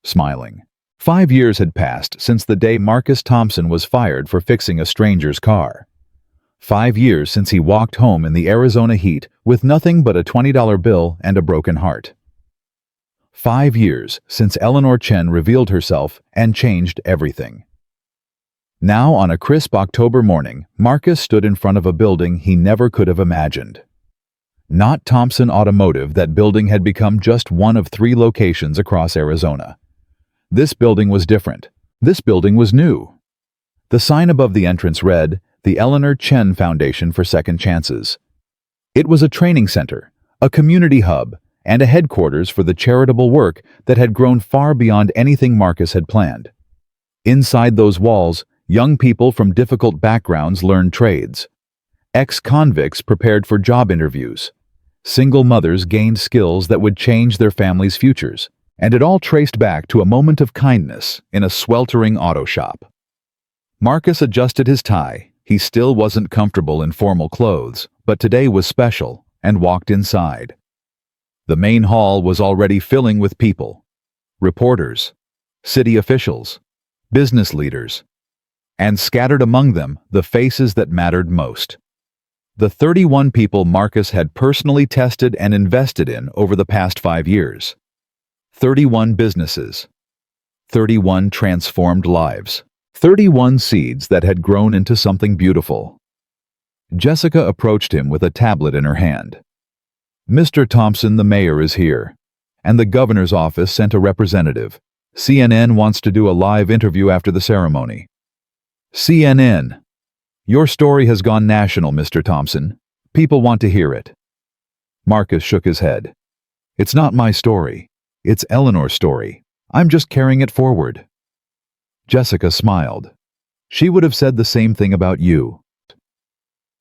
Speaker 1: smiling. 5 years had passed since the day Marcus Thompson was fired for fixing a stranger's car. 5 years since he walked home in the Arizona heat with nothing but a $20 bill and a broken heart. 5 years since Eleanor Chen revealed herself and changed everything. Now, on a crisp October morning, Marcus stood in front of a building he never could have imagined. Not Thompson Automotive. That building had become just one of 3 locations across Arizona. This building was different. This building was new. The sign above the entrance read, "The Eleanor Chen Foundation for Second Chances." It was a training center, a community hub, and a headquarters for the charitable work that had grown far beyond anything Marcus had planned. Inside those walls, young people from difficult backgrounds learned trades. Ex-convicts prepared for job interviews. Single mothers gained skills that would change their families' futures. And it all traced back to a moment of kindness in a sweltering auto shop. Marcus adjusted his tie. He still wasn't comfortable in formal clothes, but today was special, and walked inside. The main hall was already filling with people. Reporters, city officials, business leaders, and scattered among them the faces that mattered most. The 31 people Marcus had personally tested and invested in over the past 5 years. 31 businesses. 31 transformed lives. 31 seeds that had grown into something beautiful. Jessica approached him with a tablet in her hand. "Mr. Thompson, the mayor is here, and the governor's office sent a representative. CNN wants to do a live interview after the ceremony." "CNN. Your story has gone national, Mr. Thompson. People want to hear it." Marcus shook his head. "It's not my story. It's Eleanor's story. I'm just carrying it forward." Jessica smiled. "She would have said the same thing about you."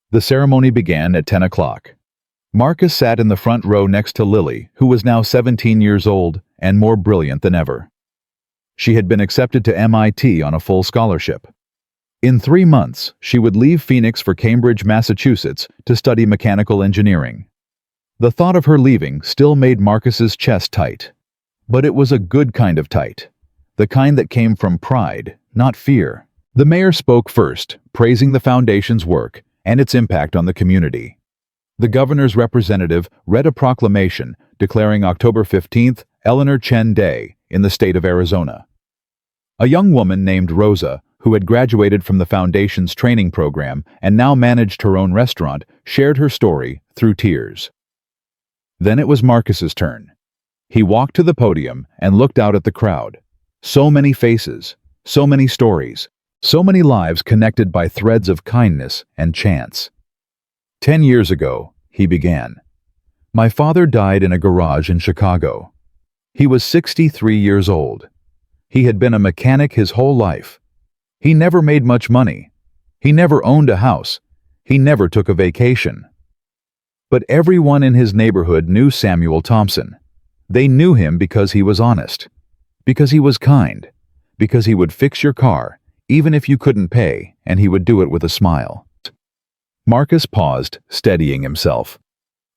Speaker 1: The ceremony began at 10 o'clock. Marcus sat in the front row next to Lily, who was now 17 years old and more brilliant than ever. She had been accepted to MIT on a full scholarship. In 3 months, she would leave Phoenix for Cambridge, Massachusetts, to study mechanical engineering. The thought of her leaving still made Marcus's chest tight. But it was a good kind of tight. The kind that came from pride, not fear. The mayor spoke first, praising the foundation's work and its impact on the community. The governor's representative read a proclamation declaring October 15th Eleanor Chen Day in the state of Arizona. A young woman named Rosa, who had graduated from the foundation's training program and now managed her own restaurant, shared her story through tears. Then it was Marcus's turn. He walked to the podium and looked out at the crowd. So many faces, so many stories, so many lives connected by threads of kindness and chance. 10 years ago, he began. My father died in a garage in Chicago. He was 63 years old. He had been a mechanic his whole life. He never made much money. He never owned a house. He never took a vacation. But everyone in his neighborhood knew Samuel Thompson. They knew him because he was honest, because he was kind, because he would fix your car, even if you couldn't pay, and he would do it with a smile. Marcus paused, steadying himself.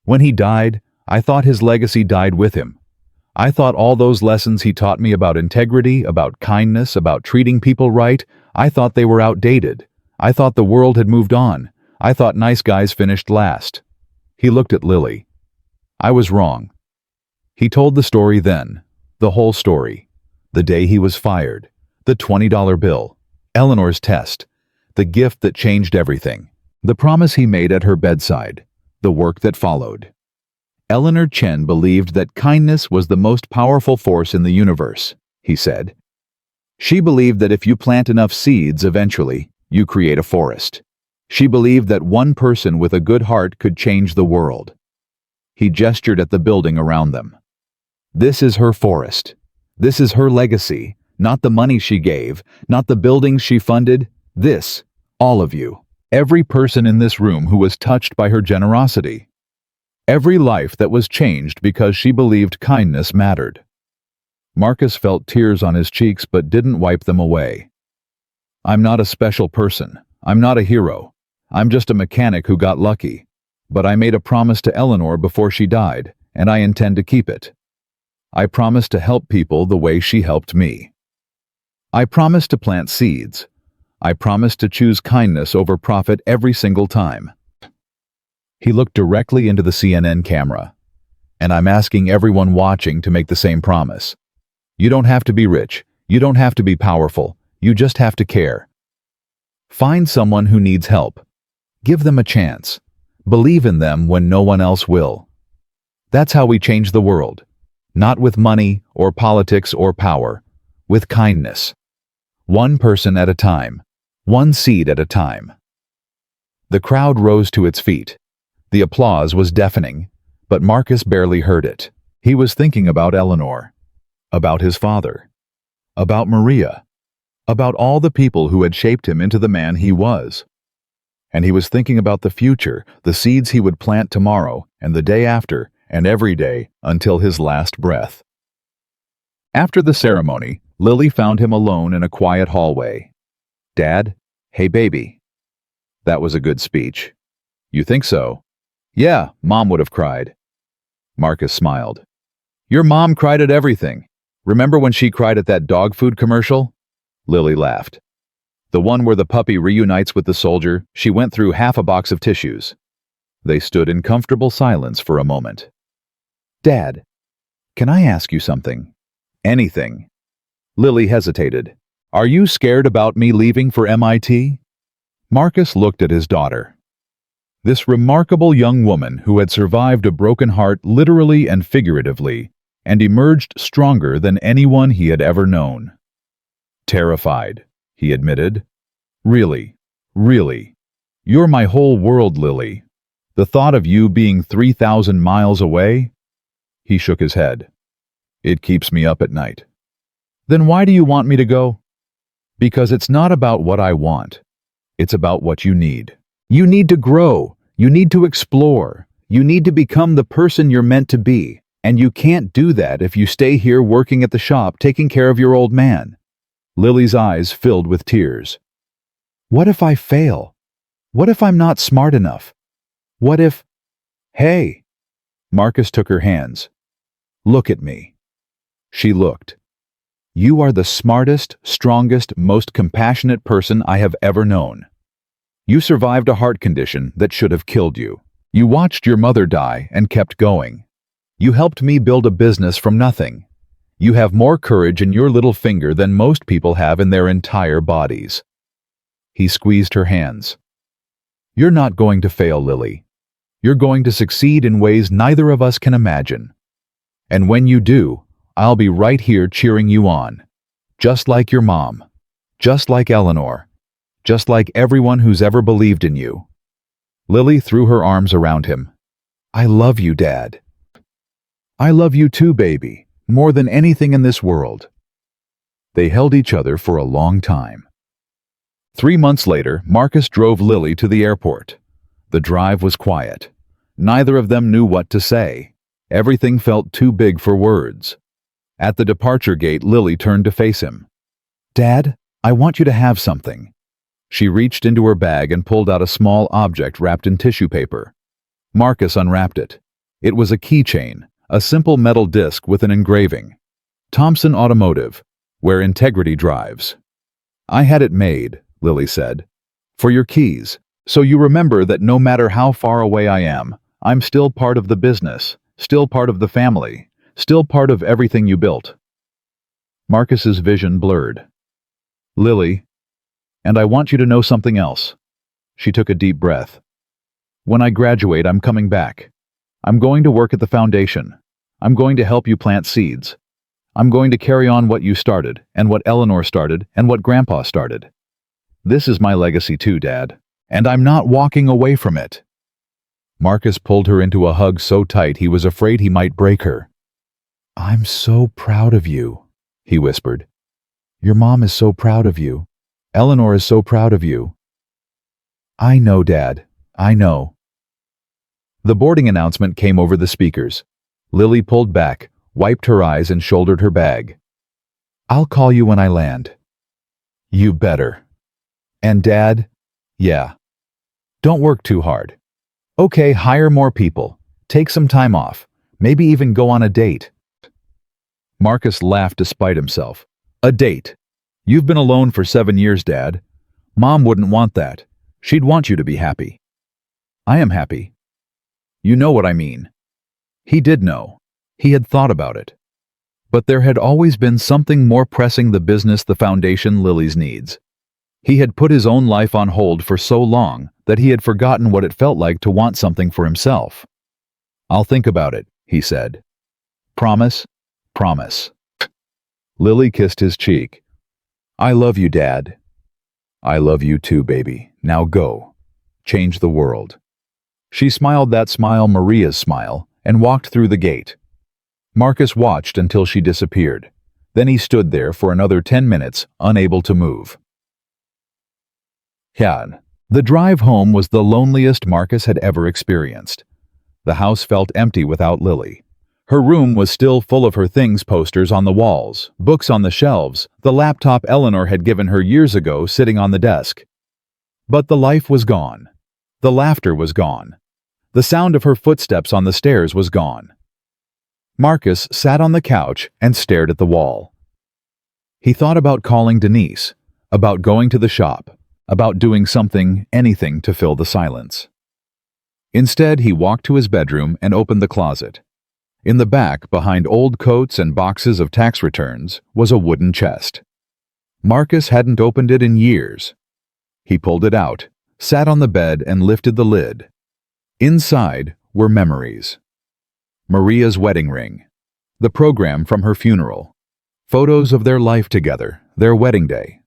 Speaker 1: When he died, I thought his legacy died with him. I thought all those lessons he taught me about integrity, about kindness, about treating people right, I thought they were outdated. I thought the world had moved on. I thought nice guys finished last. He looked at Lily. I was wrong. He told the story then, the whole story. The day he was fired, the $20 bill, Eleanor's test, the gift that changed everything, the promise he made at her bedside, the work that followed. Eleanor Chen believed that kindness was the most powerful force in the universe, he said. She believed that if you plant enough seeds, eventually, you create a forest. She believed that one person with a good heart could change the world. He gestured at the building around them. This is her forest. This is her legacy, not the money she gave, not the buildings she funded. This, all of you, every person in this room who was touched by her generosity. Every life that was changed because she believed kindness mattered. Marcus felt tears on his cheeks but didn't wipe them away. I'm not a special person. I'm not a hero. I'm just a mechanic who got lucky. But I made a promise to Eleanor before she died, and I intend to keep it. I promised to help people the way she helped me. I promised to plant seeds. I promised to choose kindness over profit every single time. He looked directly into the CNN camera. And I'm asking everyone watching to make the same promise. You don't have to be rich. You don't have to be powerful. You just have to care. Find someone who needs help. Give them a chance. Believe in them when no one else will. That's how we change the world. Not with money or politics or power. With kindness. One person at a time. One seed at a time. The crowd rose to its feet. The applause was deafening, but Marcus barely heard it. He was thinking about Eleanor. About his father. About Maria. About all the people who had shaped him into the man he was. And he was thinking about the future, the seeds he would plant tomorrow, and the day after, and every day, until his last breath. After the ceremony, Lily found him alone in a quiet hallway. Dad, hey baby. That was a good speech. You think so? Yeah, Mom would have cried. Marcus smiled. Your mom cried at everything. Remember when she cried at that dog food commercial? Lily laughed. The one where the puppy reunites with the soldier, she went through half a box of tissues. They stood in comfortable silence for a moment. Dad, can I ask you something? Anything. Lily hesitated. Are you scared about me leaving for MIT? Marcus looked at his daughter. This remarkable young woman who had survived a broken heart literally and figuratively, and emerged stronger than anyone he had ever known. Terrified, he admitted. Really, really. You're my whole world, Lily. The thought of you being 3,000 miles away? He shook his head. It keeps me up at night. Then why do you want me to go? Because it's not about what I want. It's about what you need. You need to grow. You need to explore. You need to become the person you're meant to be. And you can't do that if you stay here working at the shop taking care of your old man. Lily's eyes filled with tears. What if I fail? What if I'm not smart enough? What if... Hey! Marcus took her hands. Look at me. She looked. You are the smartest, strongest, most compassionate person I have ever known. You survived a heart condition that should have killed you. You watched your mother die and kept going. You helped me build a business from nothing. You have more courage in your little finger than most people have in their entire bodies. He squeezed her hands. You're not going to fail, Lily. You're going to succeed in ways neither of us can imagine. And when you do, I'll be right here cheering you on. Just like your mom. Just like Eleanor. Just like everyone who's ever believed in you. Lily threw her arms around him. I love you, Dad. I love you too, baby, more than anything in this world. They held each other for a long time. 3 months later, Marcus drove Lily to the airport. The drive was quiet. Neither of them knew what to say. Everything felt too big for words. At the departure gate, Lily turned to face him. Dad, I want you to have something. She reached into her bag and pulled out a small object wrapped in tissue paper. Marcus unwrapped it. It was a keychain, A simple metal disc with an engraving. Thompson Automotive, where integrity drives. I had it made, Lily said, for your keys, so you remember that no matter how far away I am, I'm still part of the business, still part of the family, still part of everything you built. Marcus's vision blurred. Lily, and I want you to know something else. She took a deep breath. When I graduate, I'm coming back. I'm going to work at the foundation. I'm going to help you plant seeds. I'm going to carry on what you started, and what Eleanor started, and what Grandpa started. This is my legacy too, Dad, and I'm not walking away from it. Marcus pulled her into a hug so tight he was afraid he might break her. I'm so proud of you, he whispered. Your mom is so proud of you. Eleanor is so proud of you. I know, Dad. I know. The boarding announcement came over the speakers. Lily pulled back, wiped her eyes, and shouldered her bag. I'll call you when I land. You better. And Dad? Yeah. Don't work too hard. Okay, hire more people. Take some time off. Maybe even go on a date. Marcus laughed despite himself. A date? You've been alone for 7 years, Dad. Mom wouldn't want that. She'd want you to be happy. I am happy. You know what I mean. He did know. He had thought about it. But there had always been something more pressing the business, the foundation, Lily's needs. He had put his own life on hold for so long that he had forgotten what it felt like to want something for himself. I'll think about it, he said. Promise? Promise. Lily kissed his cheek. I love you, Dad. I love you too, baby. Now go. Change the world. She smiled that smile, Maria's smile, and walked through the gate. Marcus watched until she disappeared. Then he stood there for another 10 minutes, unable to move. The drive home was the loneliest Marcus had ever experienced. The house felt empty without Lily. Her room was still full of her things, posters on the walls, books on the shelves, the laptop Eleanor had given her years ago sitting on the desk. But the life was gone. The laughter was gone. The sound of her footsteps on the stairs was gone. Marcus sat on the couch and stared at the wall. He thought about calling Denise, about going to the shop, about doing something, anything to fill the silence. Instead, he walked to his bedroom and opened the closet. In the back, behind old coats and boxes of tax returns, was a wooden chest. Marcus hadn't opened it in years. He pulled it out, sat on the bed, and lifted the lid. Inside were memories. Maria's wedding ring, the program from her funeral, photos of their life together, their wedding day,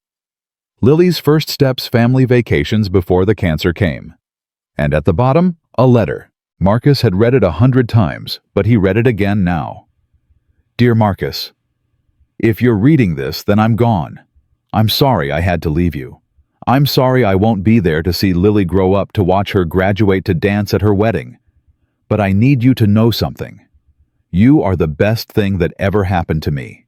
Speaker 1: Lily's first steps, family vacations before the cancer came. And at the bottom, a letter. Marcus had read it 100 times, but he read it again now. Dear Marcus, if you're reading this, then I'm gone. I'm sorry I had to leave you. I'm sorry I won't be there to see Lily grow up, to watch her graduate, to dance at her wedding. But I need you to know something. You are the best thing that ever happened to me.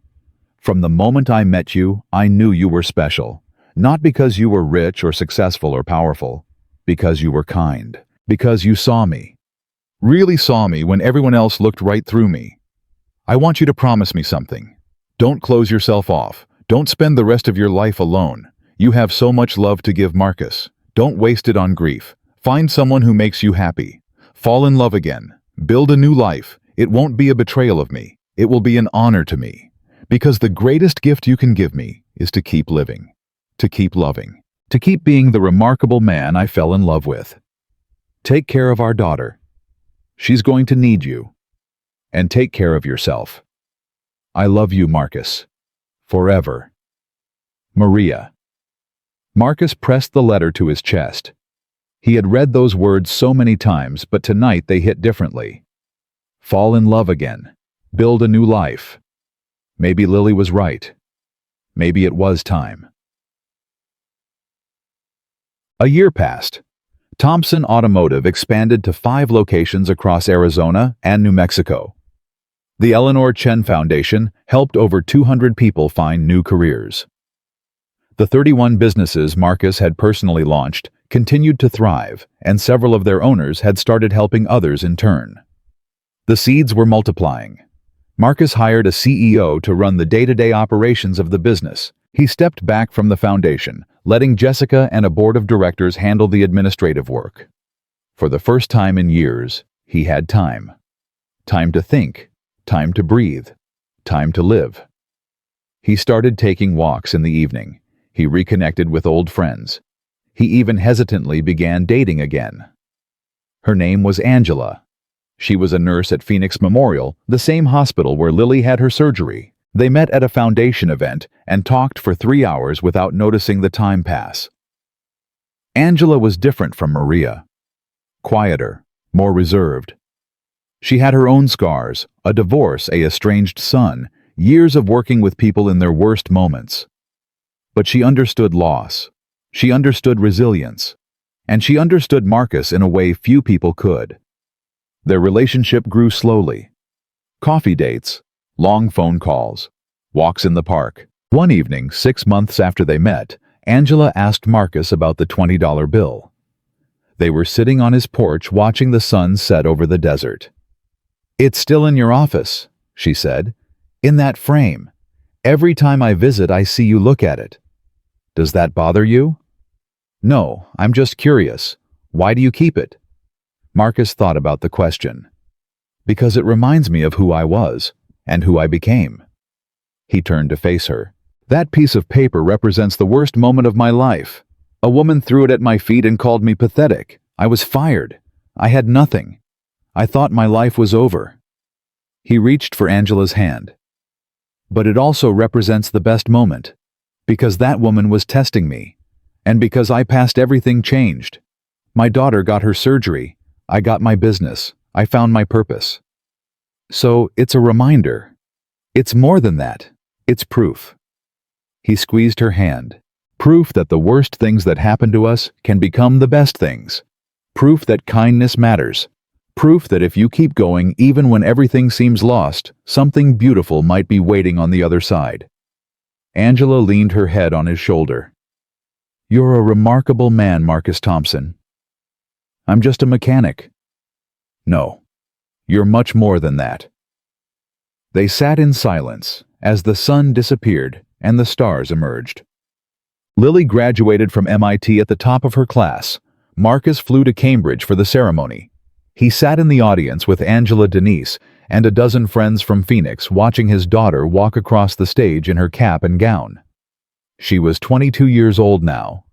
Speaker 1: From the moment I met you, I knew you were special. Not because you were rich or successful or powerful. Because you were kind. Because you saw me. Really saw me when everyone else looked right through me. I want you to promise me something. Don't close yourself off. Don't spend the rest of your life alone. You have so much love to give, Marcus. Don't waste it on grief. Find someone who makes you happy. Fall in love again. Build a new life. It won't be a betrayal of me. It will be an honor to me. Because the greatest gift you can give me is to keep living, to keep loving, to keep being the remarkable man I fell in love with. Take care of our daughter. She's going to need you. And take care of yourself. I love you, Marcus. Forever. Maria. Marcus pressed the letter to his chest. He had read those words so many times, but tonight they hit differently. Fall in love again. Build a new life. Maybe Lily was right. Maybe it was time. A year passed. Thompson Automotive expanded to 5 locations across Arizona and New Mexico. The Eleanor Chen Foundation helped over 200 people find new careers. The 31 businesses Marcus had personally launched continued to thrive, and several of their owners had started helping others in turn. The seeds were multiplying. Marcus hired a CEO to run the day-to-day operations of the business. He stepped back from the foundation, letting Jessica and a board of directors handle the administrative work. For the first time in years, he had time. Time to think, time to breathe, time to live. He started taking walks in the evening. He reconnected with old friends. He even hesitantly began dating again. Her name was Angela. She was a nurse at Phoenix Memorial, the same hospital where Lily had her surgery. They met at a foundation event and talked for 3 hours without noticing the time pass. Angela was different from Maria. Quieter, more reserved. She had her own scars, a divorce, an estranged son, years of working with people in their worst moments. But she understood loss. She understood resilience. And she understood Marcus in a way few people could. Their relationship grew slowly. Coffee dates, long phone calls, walks in the park. One evening, 6 months after they met, Angela asked Marcus about the $20 bill. They were sitting on his porch watching the sun set over the desert. "It's still in your office," she said. "In that frame. Every time I visit, I see you look at it. Does that bother you?" "No, I'm just curious. Why do you keep it?" Marcus thought about the question. "Because it reminds me of who I was, and who I became." He turned to face her. "That piece of paper represents the worst moment of my life. A woman threw it at my feet and called me pathetic. I was fired. I had nothing. I thought my life was over." He reached for Angela's hand. "But it also represents the best moment. Because that woman was testing me. And because I passed, everything changed. My daughter got her surgery. I got my business. I found my purpose. So it's a reminder. It's more than that. It's proof." He squeezed her hand. "Proof that the worst things that happen to us can become the best things. Proof that kindness matters. Proof that if you keep going even when everything seems lost, something beautiful might be waiting on the other side." Angela leaned her head on his shoulder. "You're a remarkable man, Marcus Thompson." "I'm just a mechanic." "No, you're much more than that." They sat in silence as the sun disappeared and the stars emerged. Lily graduated from MIT at the top of her class. Marcus flew to Cambridge for the ceremony. He sat in the audience with Angela, Denise, and a dozen friends from Phoenix watching his daughter walk across the stage in her cap and gown. She was 22 years old now.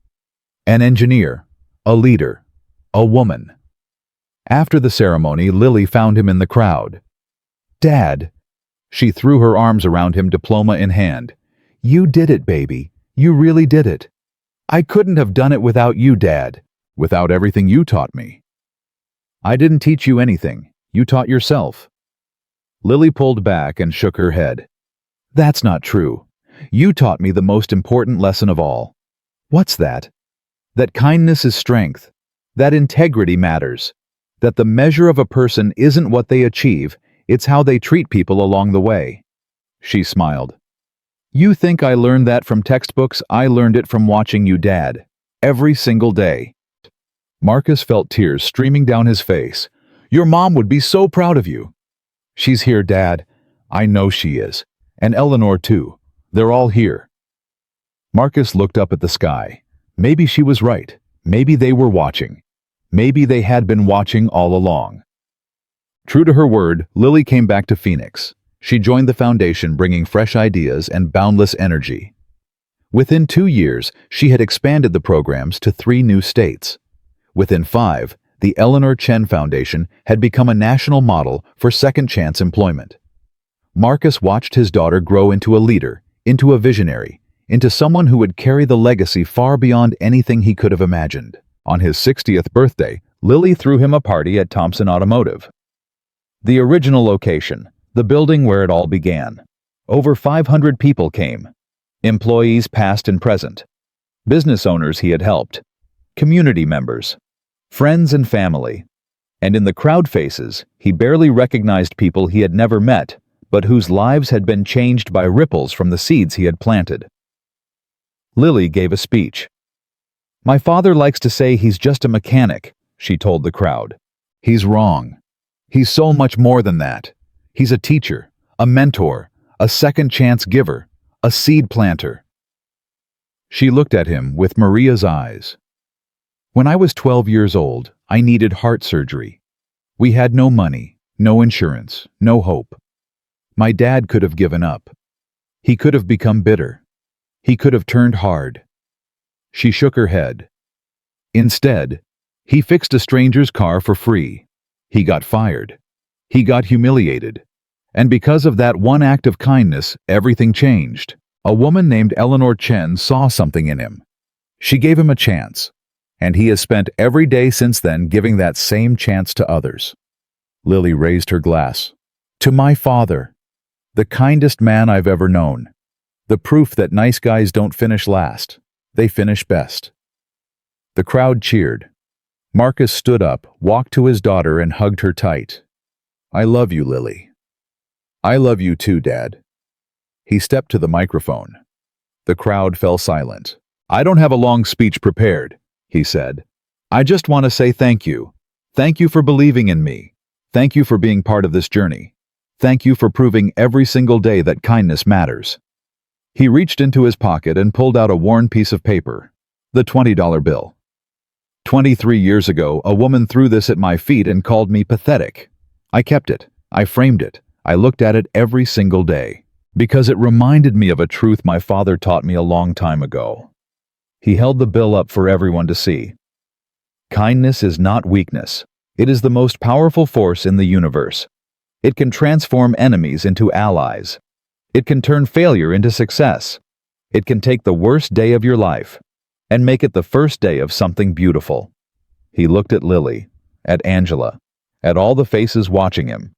Speaker 1: An engineer, a leader, a woman. After the ceremony, Lily found him in the crowd. "Dad." She threw her arms around him, diploma in hand. "You did it, baby. You really did it. I couldn't have done it without you, Dad. Without everything you taught me." "I didn't teach you anything. You taught yourself." Lily pulled back and shook her head. "That's not true. You taught me the most important lesson of all." "What's that?" "That kindness is strength. That integrity matters. That the measure of a person isn't what they achieve, it's how they treat people along the way." She smiled. "You think I learned that from textbooks? I learned it from watching you, Dad. Every single day." Marcus felt tears streaming down his face. "Your mom would be so proud of you." "She's here, Dad. I know she is. And Eleanor, too. They're all here." Marcus looked up at the sky. Maybe she was right. Maybe they were watching. Maybe they had been watching all along. True to her word, Lily came back to Phoenix. She joined the foundation, bringing fresh ideas and boundless energy. Within 2 years, she had expanded the programs to 3 new states. Within 5, the Eleanor Chen Foundation had become a national model for second-chance employment. Marcus watched his daughter grow into a leader, into a visionary, into someone who would carry the legacy far beyond anything he could have imagined. On his 60th birthday, Lily threw him a party at Thompson Automotive. The original location, the building where it all began. Over 500 people came. Employees past and present. Business owners he had helped. Community members. Friends and family. And in the crowd faces, he barely recognized people he had never met, but whose lives had been changed by ripples from the seeds he had planted. Lily gave a speech. "My father likes to say he's just a mechanic," she told the crowd. "He's wrong. He's so much more than that. He's a teacher, a mentor, a second chance giver, a seed planter. She looked at him with Maria's eyes. When I was 12 years old, I needed heart surgery. We had no money, no insurance, no hope. My dad could have given up. He could have become bitter. He could have turned hard. She shook her head. Instead, he fixed a stranger's car for free. He got fired. He got humiliated. And because of that one act of kindness, everything changed. A woman named Eleanor Chen saw something in him. She gave him a chance, and he has spent every day since then giving that same chance to others. Lily raised her glass. To my father, the kindest man I've ever known. The proof that nice guys don't finish last. They finish best. The crowd cheered. Marcus stood up, walked to his daughter, and hugged her tight. I love you, Lily. I love you too, Dad. He stepped to the microphone. The crowd fell silent. I don't have a long speech prepared, he said. I just want to say thank you. Thank you for believing in me. Thank you for being part of this journey. Thank you for proving every single day that kindness matters. He reached into his pocket and pulled out a worn piece of paper, the $20 bill. 23 years ago, a woman threw this at my feet and called me pathetic. I kept it. I framed it. I looked at it every single day, because it reminded me of a truth my father taught me a long time ago. He held the bill up for everyone to see. Kindness is not weakness. It is the most powerful force in the universe. It can transform enemies into allies. It can turn failure into success. It can take the worst day of your life and make it the first day of something beautiful. He looked at Lily, at Angela, at all the faces watching him.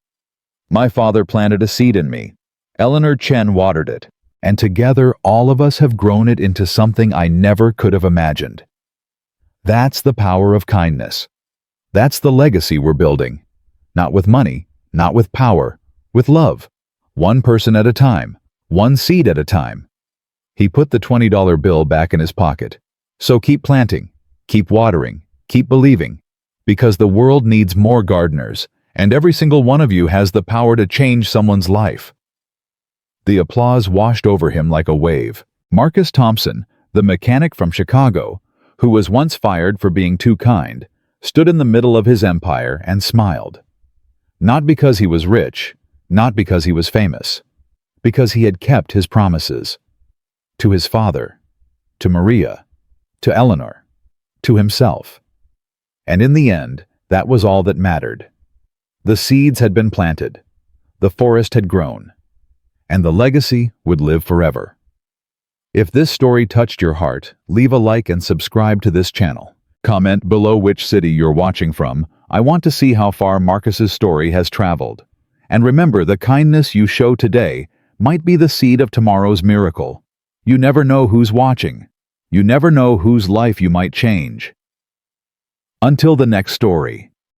Speaker 1: My father planted a seed in me. Eleanor Chen watered it, and together all of us have grown it into something I never could have imagined. That's the power of kindness. That's the legacy we're building. Not with money, not with power, with love. One person at a time, one seed at a time. He put the $20 bill back in his pocket. So keep planting, keep watering, keep believing, because the world needs more gardeners, and every single one of you has the power to change someone's life. The applause washed over him like a wave. Marcus Thompson, the mechanic from Chicago, who was once fired for being too kind, stood in the middle of his empire and smiled. Not because he was rich, not because he was famous, because he had kept his promises. To his father, to Maria, to Eleanor, to himself. And in the end, that was all that mattered. The seeds had been planted, the forest had grown, and the legacy would live forever. If this story touched your heart, leave a like and subscribe to this channel. Comment below which city you're watching from. I want to see how far Marcus's story has traveled. And remember, the kindness you show today might be the seed of tomorrow's miracle. You never know who's watching. You never know whose life you might change. Until the next story.